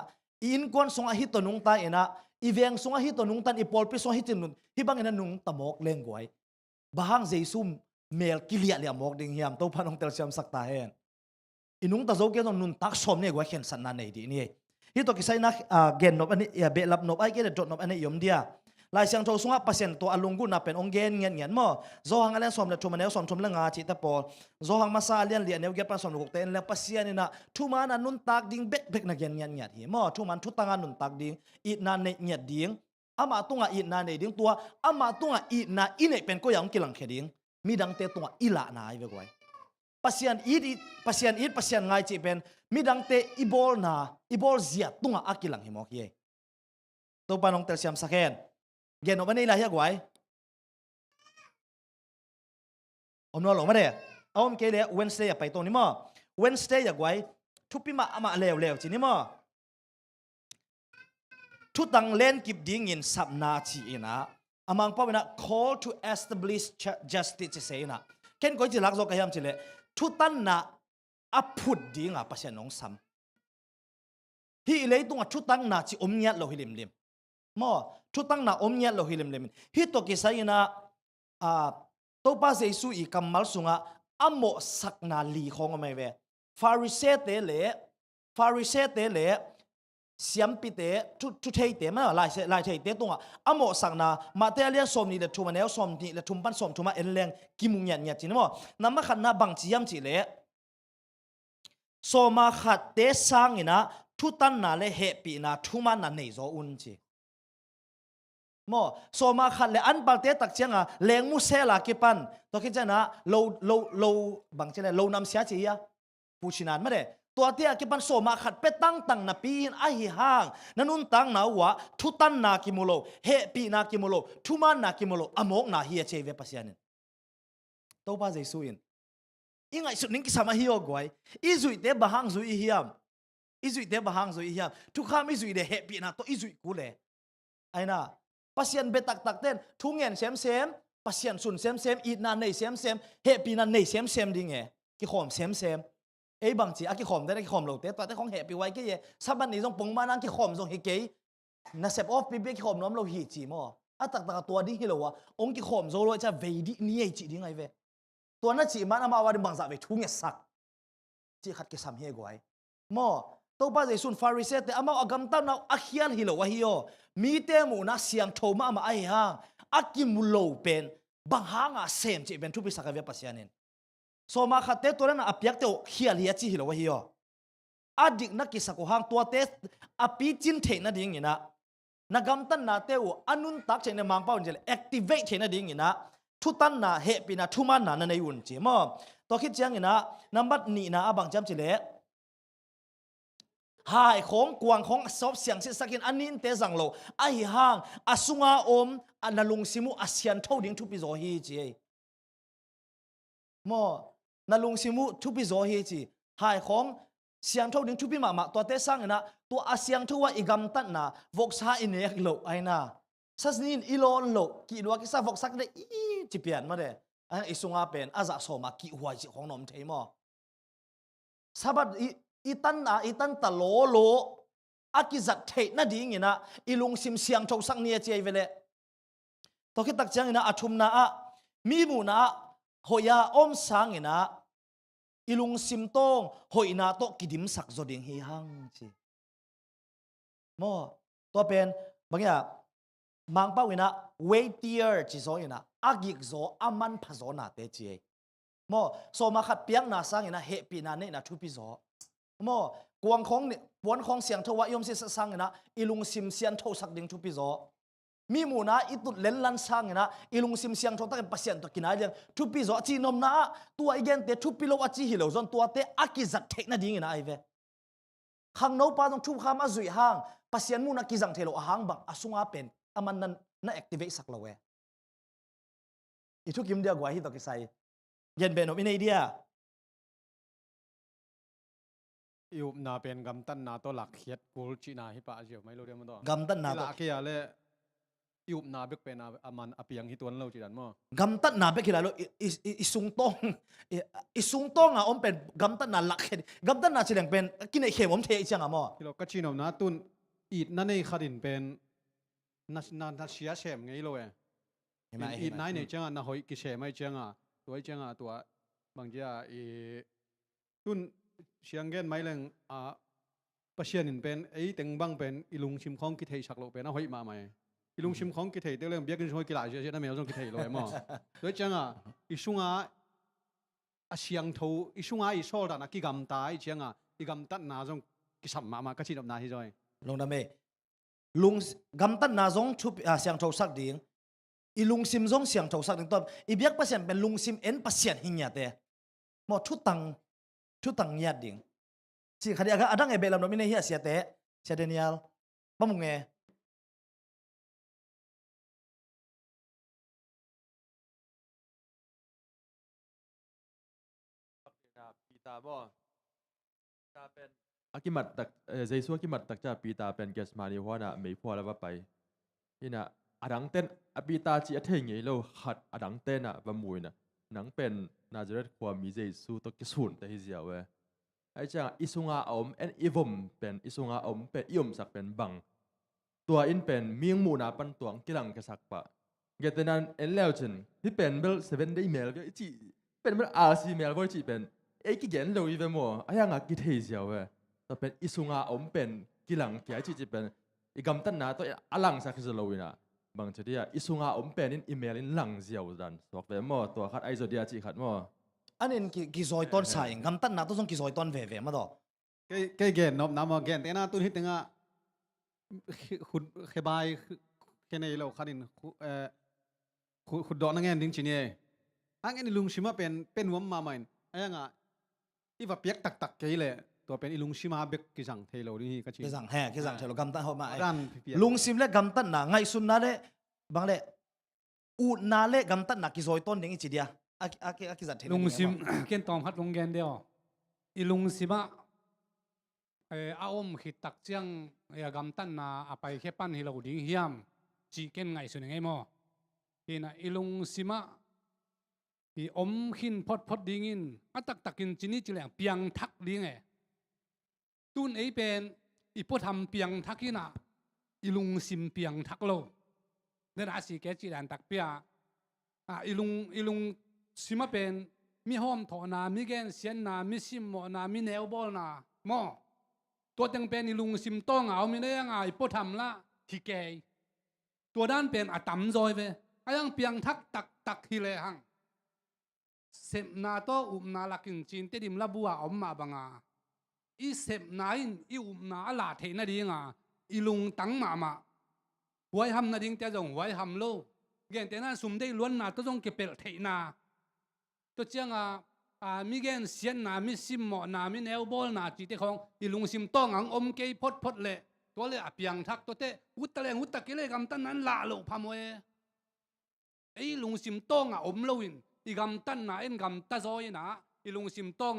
in kwan sunga hi to nung ta ina iveng sunga hi to nung tan ipol pi sunga hi tin nun hi bangin nung tamok lengwai bahang jesu mel kilia lia mok ding hiam to panong tel siam sakta hen inung ta zo ke nun tak som ne gwa khen san na nei di ni hi to kisai na gen nop ani ya be lap nop ai ke dot nop ani yom dia lai siang tho sunga pasien to alungu na pen ongen ngen mo zo hang alen som le thum ne som thum la nga chi ta pol zo hang masa lian li ne ge pa som lu ten le pasien na thuma na nun tak ding bek bek na gen ngen hi mo thuman thu tanga nun tak ding i na ne nyat ding ama tunga i na ne ding tua ama tunga i na i ne pen ko yang kilang kheding mi dang te tunga ila na ai ve goi pasien ngai chi pen mi dang te ibol zia tunga akilang hi mo hi to panong tel siam sakhen gen no banei la hi gwai omno lo ma de aom ke le Wednesday ya pai to ni mo Wednesday ya gwai thupi ma ama lew chi ni mo thu tang len kip ding in sabna chi ina amang pa na call to establish justice se ina ken ko ji lak zo ka yam chi le thu tan na aput ding a pasien nong sam hi le tung a thu tang na chi omnyat lo hilim lim mo thu tang na omnyat lo hilim lim hi to ki sai na to pa jesu I kamal sunga amo sakna li khong mai ve Pharisee te le siam pi te thu thei te ma lai thei te tunga amo sakna material som ni le thuma ne som ni le thum pan som thuma en leng kimung yan nya chin mo namma khan na bang chi yam chi le so ma khat te sang ina thu tan na le he pi na thuma na nei zo un chi mo so ma khat le an bal te tak changa leng mu se la ki pan to ki chana lo bang chele lo nam sia chi ya pu chinan ma de to te ki pan so ma khat pe tang na pi in a hi hang nanun tang na wa thu tan na ki mulo he pi na ki mulo thu man na ki mulo amok na hi che ve pasian to pa jesu in ingai su ning ki sama hi o goi izui te bahang zui hiam thu kham izui de he pi na to izui ku le aina pasien betak tak ten thungen sem pasien sun sem I na nei sem he pi na nei sem ding e ki khom sem ei bang chi a ki khom da ki khom lo te ta te khong he pi wai ke ye saban ni jong pong ma nang ki khom jong hi ke na sep off pi ki khom nom lo hi chi mo a tak tua ding hi lo wa ong ki khom zo lo cha ve di ni ei chi ding ai ve tua na chi man ama wa di bang za ve thung ye sak chi khat ke sam he goi mo to pa je sun Pharisee te ama agam ta na a khian hi lo wa hi yo mi te mu na siang thoma ma ai hang akim lo pen bang hanga sem che ben thu pi sakave pasianin so ma khate to na apyak te khial hi chi hi lo wa hi yo adik na ki sako hang to te api chin the na ding ina na gam tan na te u anun tak che ne mang pa unjel activate che na ding ina thu tan na he pi na thu man na na nei un che mo to khit chang ina number ni na abang cham chi le hai khong kwang khong sop siang si sakin anin te jang lo a hi hang asunga om analung simu asian thoding thu pi zo hi chi mo nalung simu thu pi zo hi chi hai khong siang thoding thu pi ma to te sang na to asiang thuwa igam tat na vok sa inek lo aina sasnin ilon lo ki lo ki sa vok sak de I chi pian ma de a isunga pen aza so ma ki huai chi khong nom thei mo sabat itan ta lo akizat thei na ding ina ilung sim siang tho sang nia chei vele to ki tak chang ina athum na a mi mu na hoya om sang ina ilung sim tong hoina to kidim sak zo ding hi hang chi mo to pen bangya mang pa wina weightier chi zo ina agik zo aman phazo na te chi mo so ma khat piang na sang ina he pi na ne na thu pi zo mo kwang khong siang thowa yom si sang ina ilung sim sian tho sak ding thu pi zo mi mu na itut len lan sang ina ilung sim siang tho ta pasien to kinai leng thu pi zo chi nom na tua igen te thu pi lo a chi hi lo zon tua te akizat thek na ding ina ai ve khang no pa dong thu kham a zui hang pasien mu na kizang thelo ahang bang asunga pen aman na activate sak lawe itu kim dia gwa hi to kisai yen ben om in idea อยู่นาเป็นกำตันนาตัวหลักเขียดกูจีนาฮิปะเจียวไม่รู้เรื่องมันต่อก ำตันนา หลักเขียเลยอยู่นาเบกเป็นอามันอเปียงที่ตัวเราจีดันมั้ง gamtat na be kilalo isungtong a om pen gamtat na lak gamtat na sileng pen kinai khem om the chang amo ที่เราก็จีนเอานาตุนอีดนั่นเองขัดินเป็นนัดเชียเชมไงโลเออีดนั่นเนี่ยจังอ่ะนาหอยกิเชมไม่จังอ่ะตัวจังอ่ะตัวบางทีอ่ะตุนเชียงเกนไม่เรื่องประเชียนินเป็นไอ้เต็งบังเป็นอีลุงชิมของกิเทชักโลเป็นนาหอยมาไหมอีลุงชิมของกิเทเรื่องเบี้ยกันช่วยกีฬาเชื่อนั่นไม่เอาต้องกิเทโลเอมั้งตัวจังอ่ะอีซุงอ่ะเชียงทูอีซุงอ่ะอีโซดานักกิกำตายจังอ่ะอีกำตัดนาจงกิสัมมาก็จีนอบนาที่จอยลงดาเมลุงกำตันนาจงชุบเสียงโทสักดิ่งอีลุงซิมจงเสียงโทสักดิ่งตอนอีเบียกเปอร์เซ็นต์เป็นลุงซิมเอ็นเปอร์เซ็นต์หินยาเตะหมดทุตังยาดิ่งสิคดีอาดังเอเบลามโนมิเนเฮียเสียเตะเสียเดนิเอลปะมุงเอปีตาบ่ตาเป็นอากิมัดตักเจสัวกิมัดตักจะปีตาเป็นเกสมานีหัวน่ะไม่พอแล้วว่าไปนี่น่ะอดังเต้นอปีตาจีเทงไงเราขัดอดังเต้นน่ะบะมวยน่ะหนังเป็นนาจเรตความมีเจสัวตกสุนแต่ฮิเสียเว้ยไอ้จังอิสุงาอมเอ็นอีวมเป็นอิสุงาอมเป็นอิยมสักเป็นบังตัวอินเป็นเมียงมูนาปันตัวกิลังกษักปะเกตนั้นเอ็นแล้วจันที่เป็นเบล7 day mail ก็จีเป็นเบลRC mail ก็จีเป็นไอ้กิเกนเราอีเวมัวไอ้ยังอ่ะกิเทเสียเว้ยแต่เป็นอิสุงาอมเป็นกิลังที่ไอ้จีเป็นอีกำตันนาตัวอลังสักจะเราอีน่ะบางทีอ่ะอิสุงาอมเป็นอีเมลหลังเสียวดันสอกเวมัวตัวขัดไอ้โซเดียจีขัดมัวอันนี้กิซอยต้นสายกำตันนาต้องส่งกิซอยต้นเว่มาต่อแกเกนนบน้ำมาเกนแต่น่าตุนฮิตงะขุดเขบายแค่ในเราขัดินขุดดอกนั่งเงินดิ้งจีเนี่ยอันนี้ลุงชิมาเป็นวัมมาใหม่ไอ้ยังอ่ะอีว่าเปียกตักๆแกเลยตัวเป็นอีลุงชิมาเบกกิจังเทโลนี่ก็จีกิจังแห่กิจังเทโลกำตันเขามาด้านลุงซิมเล่กำตันนาไงสุนนาเล่บางเล่อูนาเล่กำตันนากิซอยต้นดิ้งจีเดียกิจังเทโลลุงซิมเกินตอมพัดลงเกนเดียวอีลุงซิมะอาอมขิดตักเจียงกำตันนาอไปแค่ปั้นฮิโลดิ้งเฮียมจีเกนไงสุนไงมั้งที่น่ะอีลุงซิมะที่อมขินพดดิ้งินอัตักกินจีนี่จีแหลงเปียงทักดิ้งไงตุนไอเป็นอีพวกทำเปียงทักที่น่ะอีลุงซิมเปียงทักโลเดินอาศัยแกจีแหลงตักเปียอีลุงซิมาเป็นมีห้อมถอนามีแกนเสียนนามีซิมหมอนามีแนวบอลนาหมอตัวจังเป็นอีลุงซิมต้องเอามีได้ยังไงพวกทำละที่แกตัวด้านเป็นอาตัมซอยไปไอ้ยังเปียงทักตักฮิเลหังเสพนาโตอุมนาลักินจีนเตดิมละบัวอมมาบังอาอีเสพนาอินอีอุมนาลาเทนาดีงาอีลุงตั้งมาไว้ทำนาดิงแต่จงไว้ทำโลเกณฑ์แต่น่าสุ่มได้ล้วนนาตัวจงเก็บเปลเทนาตัวเจ้ามีเกณฑ์เสียนนามีซิมหมอนามีแนวบอลนาจีเตของอีลุงซิมต้องอังอมเกยพดเละตัวเลยเปียงทักตัวเตหุตตะเลงหุตตะกิเลกำตันนั้นละโลพามวยไอ้ลุงซิมต้องอมโลวินอีกำตันนาเอ็นกำตาซอยนะอีลุงซิมต้อง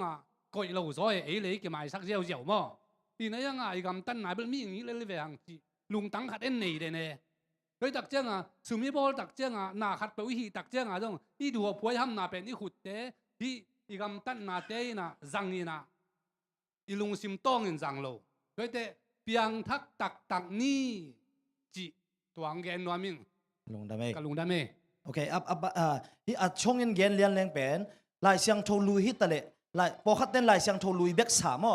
ก่อยโลซอยไอ้เลยกี่หมายสักเจียวมั้งอีนั่นยังอีกำตันนาเป็นมีอย่างนี้เลยเวียงจีลุงตั้งขัดเอ็นนี่เดเนี่ยเฮ้ยตักเจ้าสุมีบอลตักเจ้าหน้าขัดไปวิธีตักเจ้าจงอีดูพวยทำหน้าเป็นอีขุดเตะที่อีกำตันหน้าเตะน่ะจังนี่นะอีลุงซิมต้องเงินจังโลเฮ้ยเตะเปียงทักตักนี่จีตัวอังเกนนัวมิงลุงดาเมกับลุงดาเมโอเคที่ช่องเงินเกนเลียนแรงเป็นลายเสียงโทลุยฮิตตะเลลายพอขัดเต้นลายเสียงโทลุยเบกสาม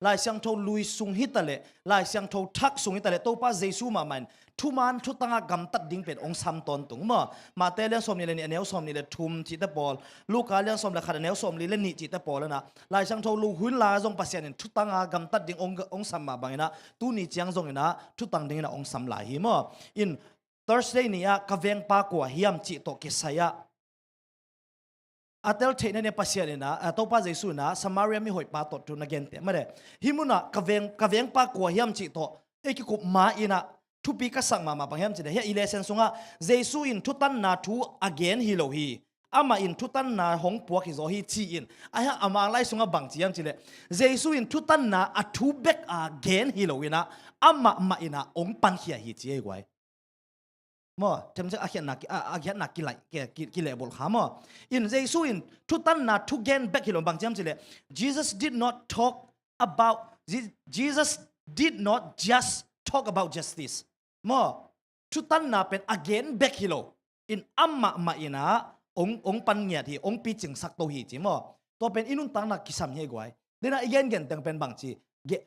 ลายเสียงโทลุยสุงฮิตตะเลลายเสียงโททักสุงฮิตตะเลตัวป้าเจซูมามันทุมันทุตังกำตัดดิ้งเป็นองค์ซ้ำตอนตุงมาเตเลียนสมนี่เลยเนี่ยเนวสมนี่เลยทุมจิตตะบอลลูกกาเลียนสมเลยขัดเนวสมนี่เลยนี่จิตตะบอลแล้วนะลายเสียงโทลุหุ่นลาจงปัสยานินทุตังกำตัดดิ้งองค์ซ้ำมาบางนะตู้นี่จียงจงนะทุตังดิ้งนะองค์ซ้ำหลายหิมอิน Thursday นี่กะเวงปากว่าเฮียมจิตโตกิสยาอาเตลเทนเนี่ยปัสยานินะตัวป้าเจสุนะสมาเรียมีหอยปาตดทุนเกนเตะไม่ได้หิมุนะกะเวงปากว่าเฮียมจิตโต ki kup ma ina thu pi ka sang ma bang hem che he election sunga jesu in thu tan na thu again hi lo hi ama in thu tan na hong puak hi zo hi chi in aya ama lai sunga bang chiang chile jesu in thu tan na a thu back again hi lo ina ama ma ina ong pan hi hi chi ai gwai mo tem che a khian na ki lai ki le bol kha mo in jesu in thu tan na thu gain back hi lo bang chiang chile Jesus did not just talk about justice mo thu tan na pen again back hi lo in amma ma ina ong pan ngia thi ong pi ching sak to hi chi mo to pen inun tang na kisam he gwai dena again gen tang pen bang chi ge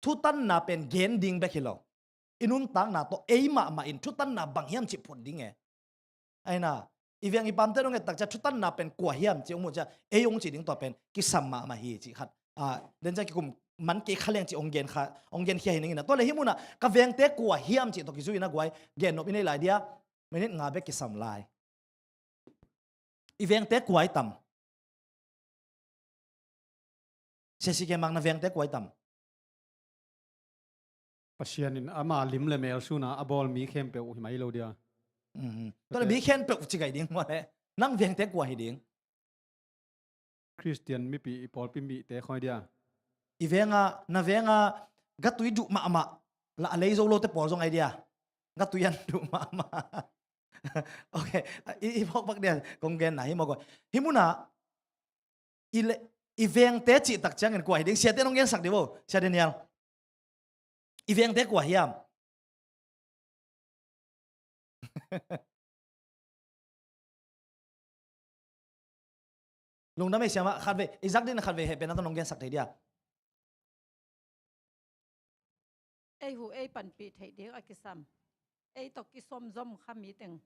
thu tan na pen gen ding back hi lo inun tang na to eima ma in thu tan na bang hiam chi phun ding e aina ivyang ipam te rong tak cha thu tan na pen kwa hiam chi ong mo cha eyong chi ding to pen kisam ma hi chi khat den cha ki kum man ke khaleng chi ong gen khia hin na to le himuna ka veng te kwa hiam chi to ki zuina gwai gen no in lai dia menit nga be kisam lai iveng te kwai tam se ke mang na veng te kwai tam pasian in ama lim le mel suna abol mi khem pe u mai lo dia to le mi khen pe u chi gai ding mo le nang veng te kwai ding Christian mi pi pol pi mi te khoi dia ivenga na venga gatui du ma la lei zo lo te pol zong ai dia gatuyan du ma okay i phok bak dia kong gen na hi mo ko himuna ile iveng te chi tak chang en kwai ding sia te nong gen sak de bo sia Daniel iveng te kwai hiam lung na me sia ma khat ve izak din khat ve he pe na nong gen sak thei dia ei hu ei pan pi thei ding akisam ei to ki som zom khami teng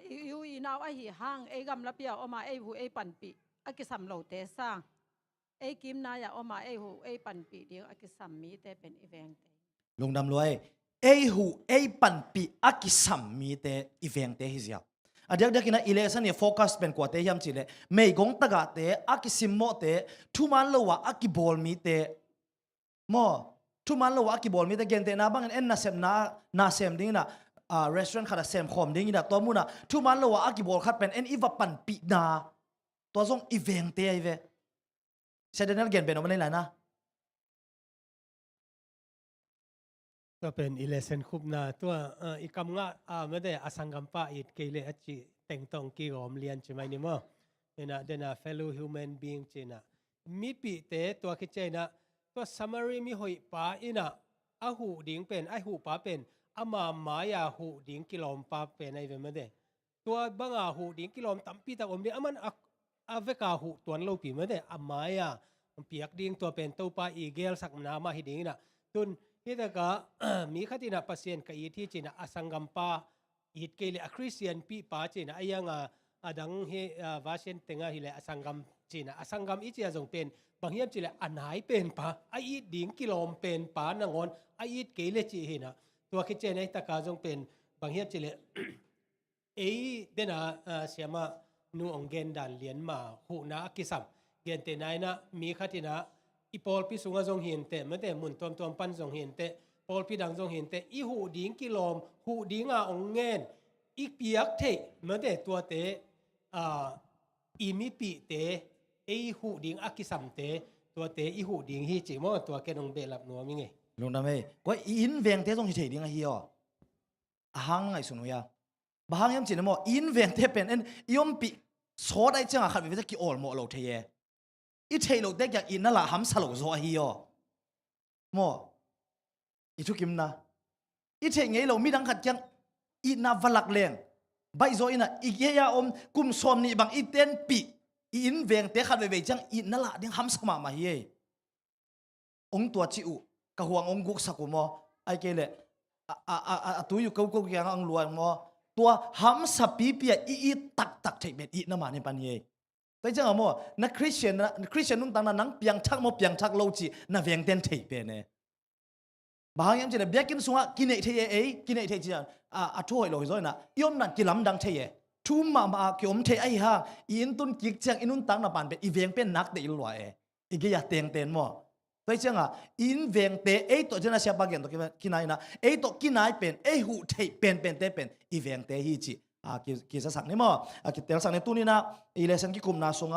yu inaw a hi hang ei gam la pia oma ei hu ei pan pi akisam lo te sang ei kim na ya oma ei hu ei pan pi ding akisam mi te pen event te lung dam loi ei hu ei pan pi akisam mi te event te hi zia adyak dakina election ye focus pen ko te yam chile mei gong taga te akisim mo te thuman lowa akibol mi te mo thuman lowa akibol mi te gen te na bang en na sem ding na restaurant khada sem khom ding ida to muna thuman lowa akibol khat pen en iwa pan pi na to zong event te ai ve se Daniel gen ben o man lai naก็เป็นอีเลเซนคุบนาตัวอีกำงะไม่ได้อสังกัมปะอีกเกลเลอจิแต่งตองกี่รอมเรียนใช่ไหมนี่มั้งเนี่ยเดน่ะ fellow human being เจน่ะมีปีเตตัวคิดเจน่ะตัว summary มีหอยป้าอินะอาหูดิ่งเป็นไอหูป้าเป็นอามาหมายาหูดิ่งกิโลมป้าเป็นไอเวมันเดตัวบางอาหูดิ่งกิโลมตั้มปีตะอมเดียมันอาเวกาหูตัวเราปีมันเดอาหมายาเปียกดิ่งตัวเป็นตัวป้าอีเกลสักนามาหิดิ่งน่ะตุนที่ตะกะมีขตินะปัสเซียนกับอีที่จีนะอสังกัมปาอีทเกลคริสเตียนปีป้าจีนะไอยังดังเฮวาเชนเตงะฮิเลอสังกัมจีนะอสังกัมอีจีจงเป็นบางเฮียมจีเลอันหายเป็นป้าไออีทดิ่งกิโลมเป็นป้านงอนไออีทเกลจีเฮนะตัวคิดเจในตะกะจงเป็นบางเฮียมจีเลเอเดนะเสียมานูองเกนดันเลียนมาหูนากิสัมเกนเตนายนะมีขตินะอีปอลพิสุงะจงเห็นเตมันแต่มุนตอมปันจงเห็นเตปอลพิดังจงเห็นเตอีหูดิ่งกิโลมหูดิ่งองเงินอีเปียกเทมันแต่ตัวเตอีมีปีเตอีหูดิ่งอากิสัมเตตัวเตอีหูดิ่งฮีจิมอตัวแกนองเบลับนัวมิไงลงดำเอ้ก็อินเวงเตจงเฉยดิ่งฮีอ๋อหังไงสุนุยาบางยามจีนมออินเวงเตเป็นเอ็นยอมปีโซได้จังอะขัดวิจะกี่ออลโมโลเทียอีเทโลเด็กอยากอินนั่นละหำสโลโซฮีอ๋อมออีทุกิมนะอีเทไงเรามีดังขัดยังอีน่าวัลักเลงใบโซอินะอีเกียอมกุมซอมนี่บางอีเต้นปีอินเวงเตขัดเวจังอินนั่นละเด้งหำสมามาเฮียองตัวจิอุกะห่วงองกุกสักุมอไอเกเลตัวอยู่กูยังอังลวนมอตัวหำสปีเปียอีตักเทเบ็ดอีน้ำมันในปันเย่แต่จังอะมอนักคริสเตียนนุ่งต่างนังเปียงชักมอเปียงชักโลจีน่าเวียงเต้นเทเบ็ดเนี่ยบางอย่างจะเนี่ยเบียกินสุงะกินเทเย่กินเทจีช่วยลอยซ้อยนะยอมนั่นกินลำดังเทเย่ทุ่มมาเกี่ยวมเทไอห่างอินตุนกิกจังอินุนต่างนับปันเป็นอีเวียงเป็นนักเตอิลวะอีกอยากเตียงเต้นมอแต่ ตัวเจ้าอินเวงเตไอตัวเจ้าเสียบางอย่างตัวกินายนะไอตัวกินายเป็นไอหูเทเป็นเตเป็นอีเวงเตฮีจิกิจะสักนี่มั้งกิเตลสักนี่ตัวนี้นะอีเลสันกิคุมนาสง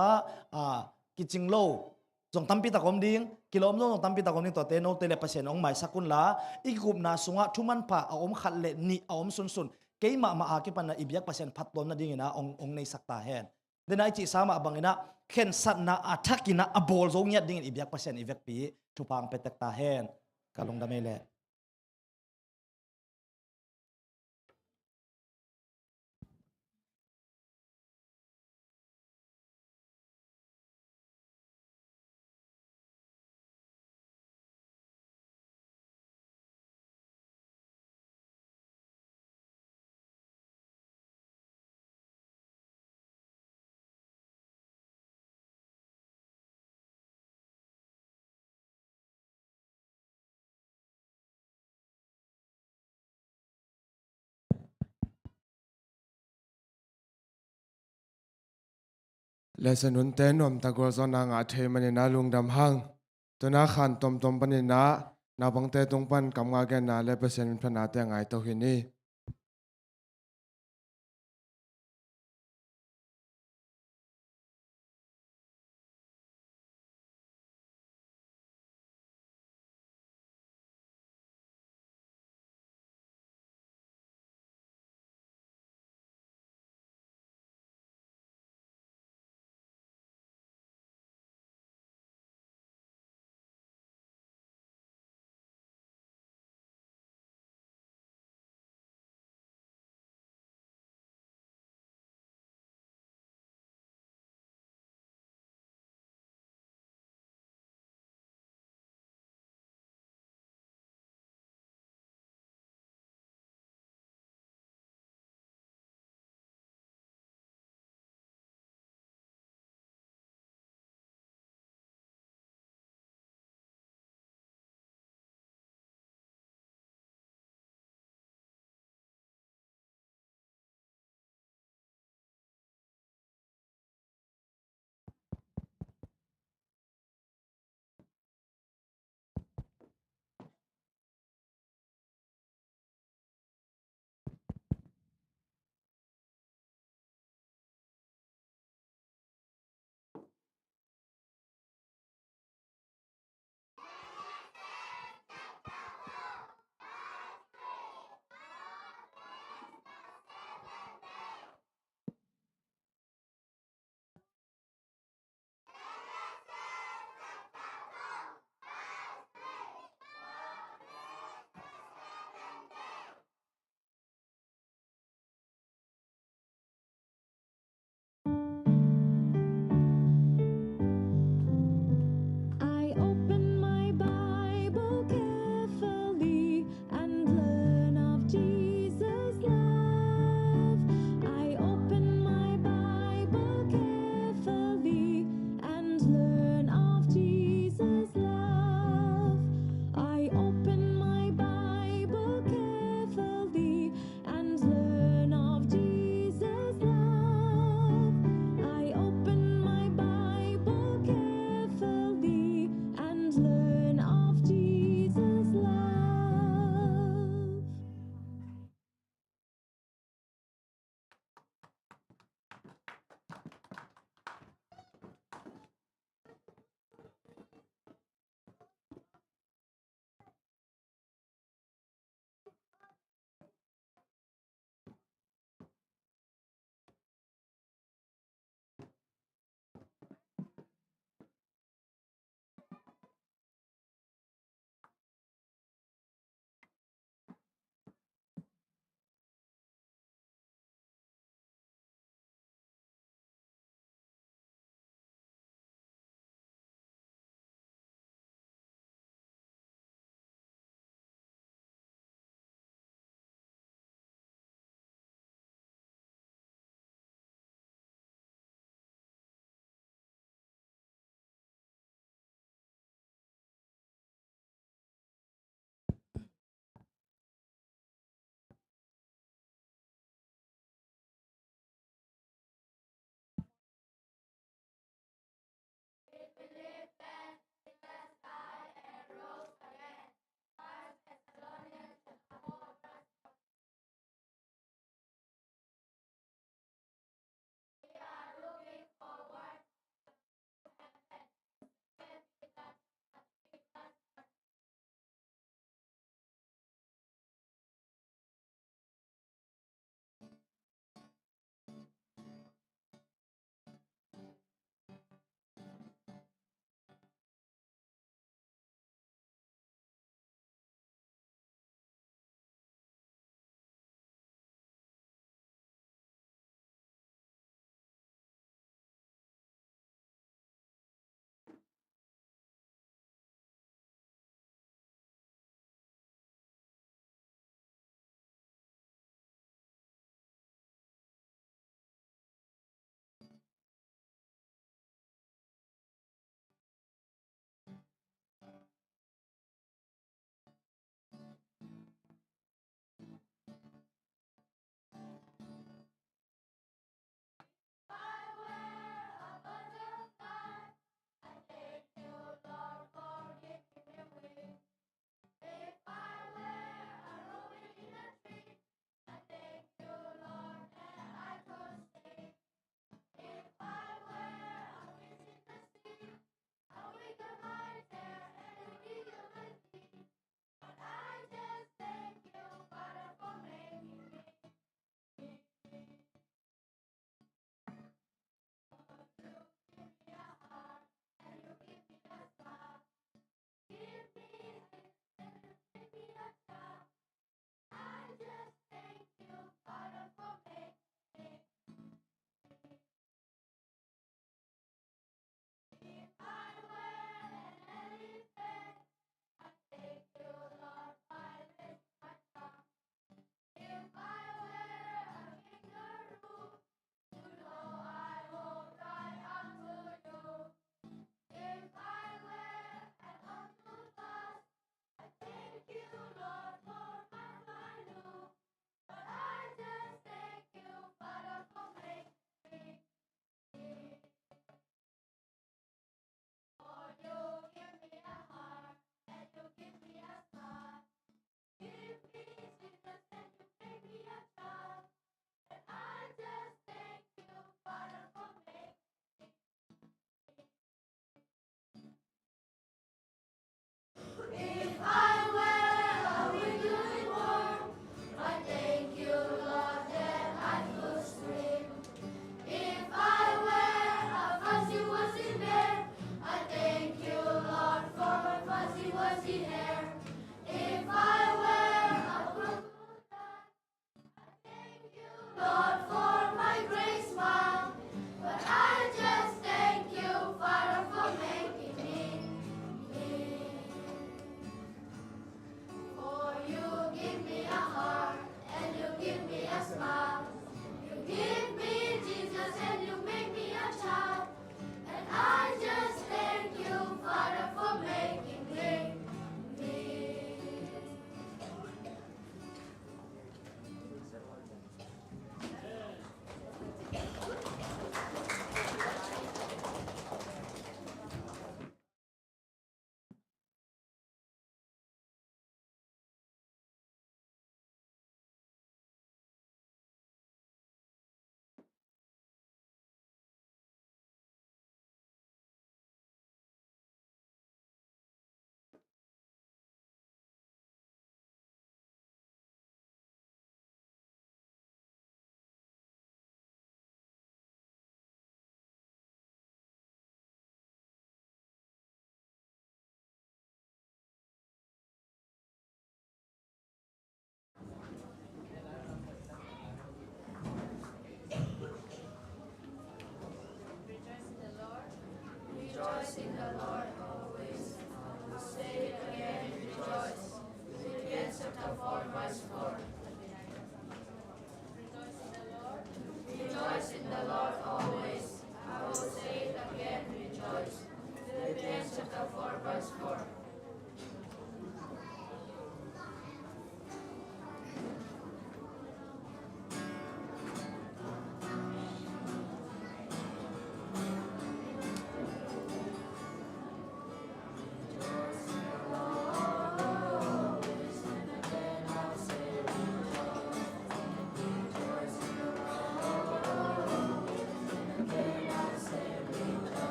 กิจิงโลจงตั้มปีตะกอมดิ้งกิโลมจงตั้มปีตะกอมดิ้งตัวเตโนเตเลปเซนองหมายสักุลละอีกุมนาสงทุมันป่าอมขัดเลนี่อมสุนเกี่ยมาอากิปันนะอีบิยักเปอร์เซ็นต์พัดลมนะดิ้งนะองในสักตาเห็นเดินไอจิสามาบังนะเข็นสัตนะอัฐกินะอบอลโซงยัดดิ้งอีบิยักเปอร์เซ็นต์อีเวกปีทุพังเปตตาเห็นกาลงดาเมเล และสนุนเต้นอมตะกอซอนางอาเทมันนาลุงดำหังตัวนาขันตอมปันนาบังเตตรงปันกำงาแกนาและเปอร์เซ็นต์พนาแต่งไงตัวหินี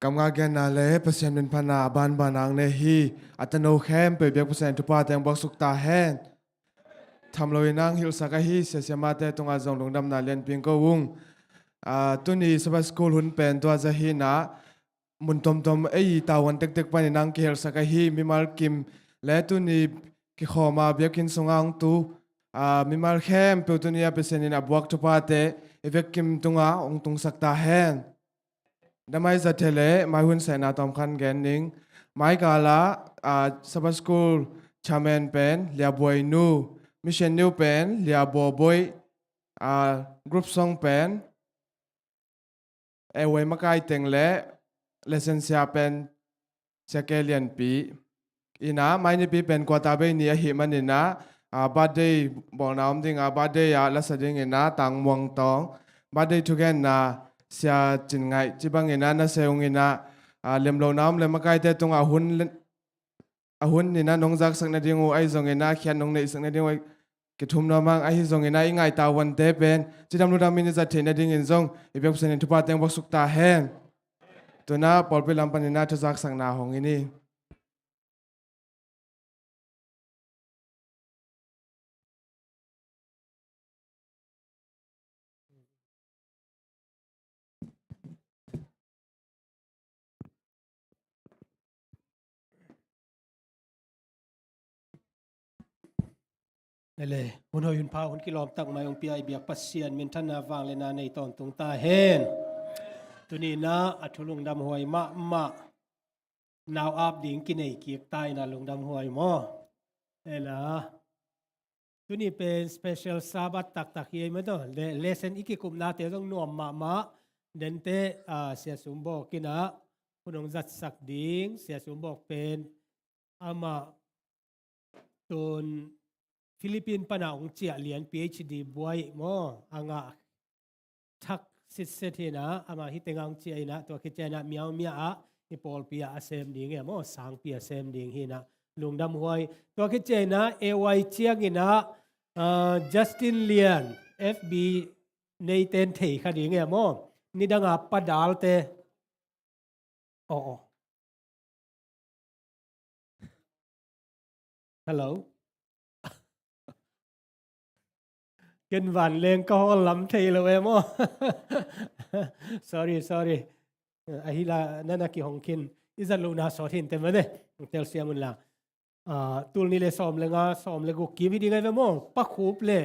กำงาแกนาเลเปอร์เซ็นต์เป็นพนาบานบานางเนฮีอัตโนแคมเปเบียกเปอร์เซ็นต์ทุปาแตงบักสุกตาแฮนทำลอยนางฮิลสักฮีเสียมาแต่ตรงอาจงลงดำนาเลียนเพียงก็วุงตัวนี้สบายสกูลหุ่นเป็นตัวจะฮีนะมุนตอมไอ้ตาวันเด็กๆไปในนางเกลสักฮีมีมาลกิมและตัวนี้กิขอมาเบียกินสงางตูมีมาลแคมเปตัวนี้เปอร์เซ็นต์ในบวกทุปาเตเอเวกิมตรงองตรงสักตาแฮนดำไมจะเทเลไม่หุ่นเสนาตอมคันแกนนิงไม่กาลาสบายสกูลชาแมนเป็นเลียบวยนูมิเชนนิวเป็นเลียบัวบอยกรุ๊ปซองเป็นเอเวมาไกเต็งเล่เลเซนเซียเป็นเซเกเลียนปีอีน่าไม่นี่ปีเป็นกวาตาเบนีหิมันนี่นะบาดเดย์บอกน้ำดิ่งบาดเดย์ละสดิ่งนะต่างมวงตองบาดเดย์ทุกแก่นะเสียจินไงจิบังนะนะเสียงนะเลี้ยมโลน้ำเลี้ยมไกเตตรงหุ่นนี่นะน้องจักสักนาดิ่งไอ้ทรงนะเขียนน้องในสักนาดิ่งกิทุมน้ำมังไอ้ทรงนะอีไงตาวันเตเป็นจิดำรูดามินจะเทนดิ่งทรงอีเบกเซนทุบาเต็งบักสุกตาแฮนตัวน่าปอลไปลำปันน่าจะจักสังนาของนี่นั่นเลยหุ่นหอยหุ่นพาหุ่นกิโลมตักไม้องเปียเบียกปัสเซียนเมนทนาวางเลนาในตอนตรงตาเฮนตัวนี้นะอัทุลุงดำหวยมะนาวอาบดิ่งกินไอเกียกใต้นะลุงดำหวยมอเอ้ล่ะตัวนี้เป็นสเปเชียลซาบัตตักเยมั้ยตัวเลเซนอีกิกุมนาเตต้องนวมมะเดนเตเสียสมบอกกินะคุณองจัดสักดิ่งเสียสมบอกเป็นอามาตุนฟิลิปปินส์ปนาองเจียเลียน PhD บวยมออ่างทักสิเสถีนะอามาฮิตงังเจียนะตัวคิดเจนะเมียวเมียอะนี่ปอลเปียเซมดิงมอสังเปียเซมดิงฮินะลุงดำหวยตัวคิดเจนะเอวายเจียงินะจัสตินเลียน FB ในเต็นเทคดิงมอนี่ดังอัปปะดาลเตอ๋อฮัลโหลกินหวานเลงก็ลำเทเลยมั้ง sorry ไอ้ฮิลานั่นนักกี่ห้องกินอิจะลูน่าสอทินเต็มเลยเตลเซียมุนละตูลนี่เลยซ้อมเลยngaซ้อมเลยกูกินวิธีไงมั้งปักคูปเลย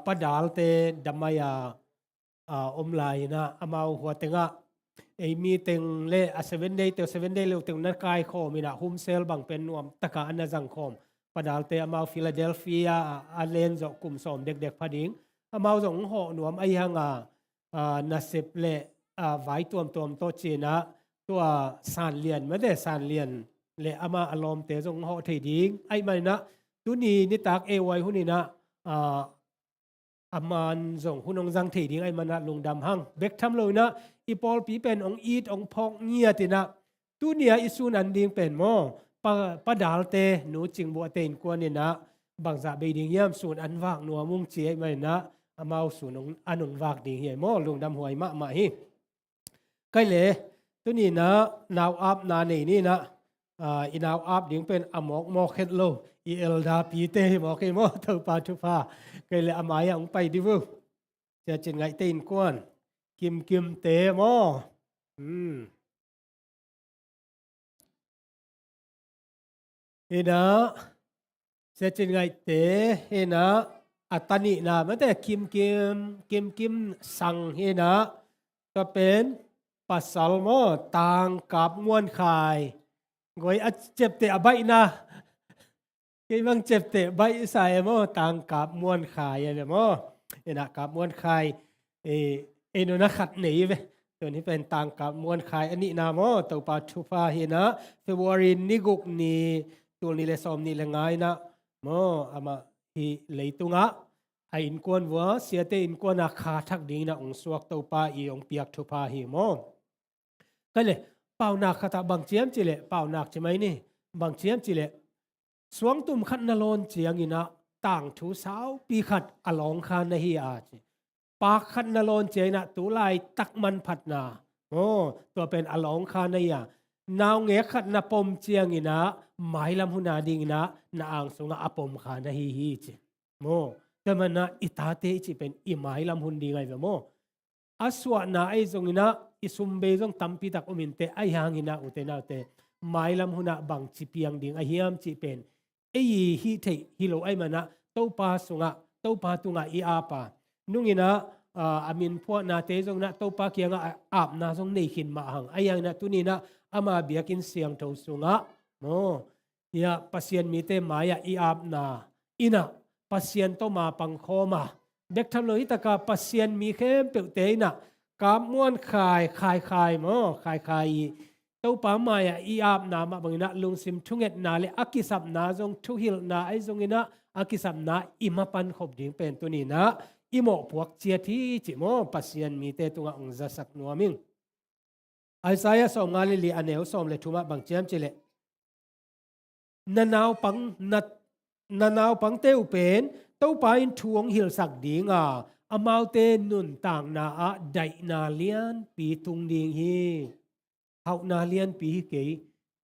ปัดดาลเตดัมมายาอมลายนะอามาหัวเต็งไอ้มีเต็งเลย7 day เตล7 day เลยเต็งนักกายคอมีนะโฮมเซลบังเป็นนวมตะกาอันนั้นจังคอมปดาลเตอมาฟิลาเดลฟียอาเลนจกลุ่มสอมเด็กๆพดิงอามาจงหอหนวมไอฮังนาเซปเลไว้ตัวโตจีนะตัวสานเลียนไม่ได้สานเลียนเลอามาอารมณ์เตจงหอเทดิงไอมันนะตุนีนิตากเอไวหุนี่นะอามันจงหุนองจังเทดิงไอมันนะลงดำหังเบกทำเลยนะอีปอลปีเป็นองอีดองพอกเงียตินะตุเนียอิสุนันดิงเป็นมอปะดาลเตหนูจิงบัวเตนกวนนี่นะบางจะไปดิ่งเยี่ยมศูนย์อันวากนัวมุ่งเจียไม่นะอามาศูนย์อันวากดิ่งเหี่ยมอลงดำหวยมะฮิใกล้เลยตัวนี้นะนาวอัพนานี่นะอีนาวอัพดิ่งเป็นอมอกมอกเฮ็ดโลอีเอลดาปีเตมอกเอมอเท่าปาทุพาใกล้เลยอามายองไปดิวจะจิงไงเตนกวนกิมเตมอเฮนะเสจินไงเตเฮนะอัตนินะไม่แต่กิมสังเฮนะก็เป็นปัสสาวะต่างกับมวนคายงอยเจ็บเตะใบนะกิบังเจ็บเตะใบใส่มอต่างกับมวนคายอะไรมอเฮนะกับมวนคายเอโนนะขัดหนีไปตัวนี้เป็นต่างกับมวนคายอันนี้นะมอตัวปัจจุบันเฮนะเฟบรุรีนิกุกนีตัวนี้เลยซ้อมนี่เลยง่ายนะมออามาฮีเลยตุงะไอ้อินกวนวัวเสียเตอินกวนอาคาทักดิ่งนะองสวกตัวปาอีองเปียกทุพาฮีมอก็เลยเป่าหนักขตาบางเจียมจิเลเป่าหนักใช่ไหมนี่บางเจียมจิเลสวงตุ่มขัดนลนเจียงอินะต่างทูสาวปีขัดอลองคานนะฮีอาจิปากขัดนลนเจียนะตุไลตักมันผัดนา โอ้ตัวเป็นอลองคานายนาวเงขัดนาปมเจียงอินะหมายลำหุนาดิงนะนาอ่างสุงอปมคานาฮีจิโมแต่มันนะอิตาเตจิเป็นอิหมายลำหุนดีไงโมอสวนาไอซงอินะอิสุมเบซงตัมปิตักอมินเตไอหางอินะอุเตนาเตหมายลำหุนาบังจิเปียงดิงไอเฮียมจิเป็นไอฮีเทฮิโลไอมันนะเต้าปาสุงะเต้าปาตุงะอีอาปานุ่งอินะอามินพวกนาเตซงนะเต้าปาเกียงอาบนาซงในขินมาหังไอยังนะตุนีนะอามาเบียกินเสียงเท่าสุงะโมยาปัสยันมีเตมายาอีอาบนาอินะปัสยันโตมาปังโคมาเด็กทำเลยตะกาปัสยันมีเข้มเปิลเตนะกามม้วนคายโมคายเต้าปามายาอีอาบนามาบังนะลุงซิมทุงเอ็ดนาเลอากิสับนาจงทุหิลนาไอจงอินะอากิสับนาอิมาปันขบดิ่งเป็นตัวนี้นะอิโมพวกเจียที่จิโมปัสยันมีเตตุงะองจะสักนัวมิงไอซายาสอมงาลิลีอันเอวสอมเลทุมาบังเจียมเจเลนานาวปังเตวเป็นเต้าปาอินทวงหิลสักดิงอามาวเตนุนต่างนาอะไดนาเลียนปีตุงดิงฮีเฮานาเลียนปีเกย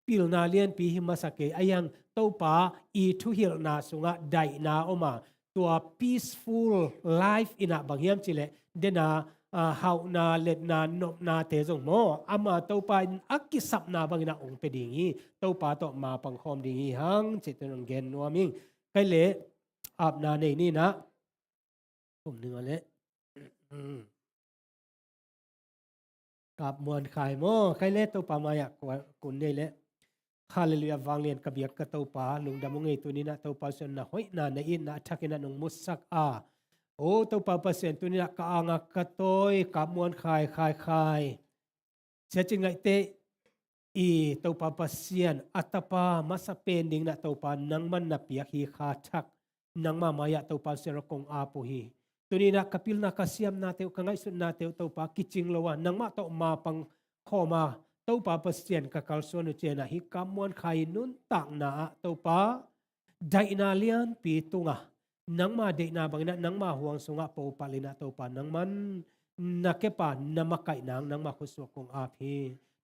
ปิลนาเลียนปีหิมาสเกยอายังเต้าปาอีทุหิลนาสุงะไดนาอมาตัว peaceful life อินะบังเฮียมเจเลเดนาเฮานาเล็ดนานบนาเตจงโมอามาเต้าปาอักกิสับนาบังนาองเปดิงีเต้าปาต่อมาปังคอมดิงีหังจิตนงเกนนัวมิงไกเลอาบนาในนี่นะผมนึกเลยกับมวนขายโมไกเลเต้าปามายะกุนเนี่ยเลยฮาเลลูยาวางเลียนกะเบียกกะเต้าปาลุงดำงไงตัวนี้นะเต้าปาสนนะห้อยนาในอินนะทักกินะนงมุสักโอ้ตัวปาเปอร์เซ็นต์ตัวนี้กะอ่างกะโตยกับมวนคายเสียจริงไงเตอีตัวปาเปอร์เซ็นต์อัตปามาสเปนดิงนะตัวปานังมันนับเปียกฮีคาทักนังมามายะตัวปาเสรกงอาปุฮีตัวนี้นะกะปิลนะกะเสียมนาเตวกังไงสุดนาเตวตัวปากิจิงละวะนังมาตัวมาปังข้อมาตัวปาเปอร์เซ็นต์กะกัลโซนเจนะฮิกามวนคายนุนตักนาตัวปาไดนาเลียนปีตุงนังมาเดนาบังนะนังมาห่วงสงะโปปาลินะโตปานังมันนักเกปานามาไกนังมาคุสวกงอาพี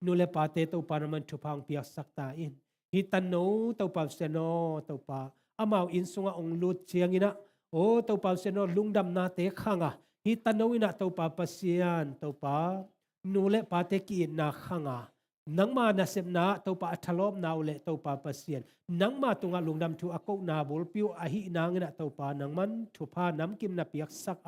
นูเลปาเตโตปานัมันทุพังเปียกสักตาอินฮิตันโนโตปาเซโนโตปาอามาวอินสงะองลุดเชียงอินะโอโตปาเซโนลุงดำนาเตขังฮิตันโนอินะโตปาปัสยานโตปานูเลปาเตกีนาขังนังมานาเซมนาโตปาอัทลอบนาอุเลโตปาปัสยานนังมาตุงะลุงดำทุอากนาบุลปิวอหินางนะโตปานังมันทุพาน้ำกิมนาเปียกสัก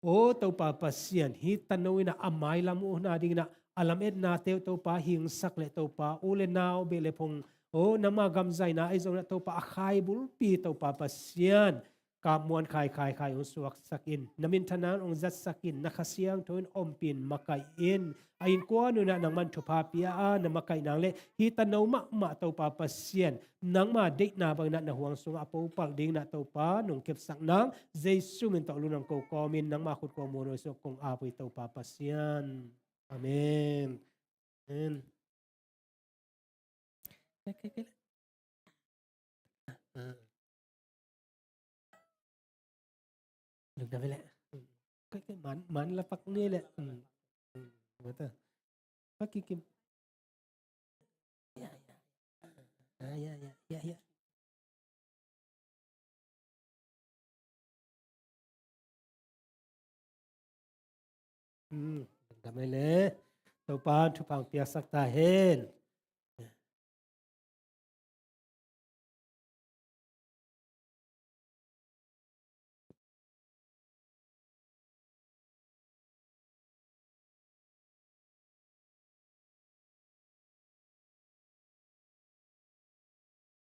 โอโตปาปัสยานฮิตันโนอินะอามายลามูนาดิงนะอาลามเอ็ดนาเตวโตปาหิงสักเลโตปาอุเลนาวเบเลพงโอนังมากำใจนะไอซงนะโตปาอคายบุลปีโตปาปัสยานกามวนคายอุสวกสักอินนามินทนานองจัดสักอินนักเสียงทนอมปินมาไกอินอินกว่านุนะนังมันทุพาปีนามาไกนางเลฮิตันโนมาเตาปาปัสยานนังมาเด็กนาบังนะห่วงสงอปูปัลดิงนะเตาปานงเก็บสักนางเจสุมินตอลุนังโกกอมินนังมาขุดกอมูนสกงอาปุยเตาปาปัสยานอาเมนลึกได้ไปแหละก็มันละปักนี่แหละbetul pakai kim ya damai le topan thupang piak sak ta hen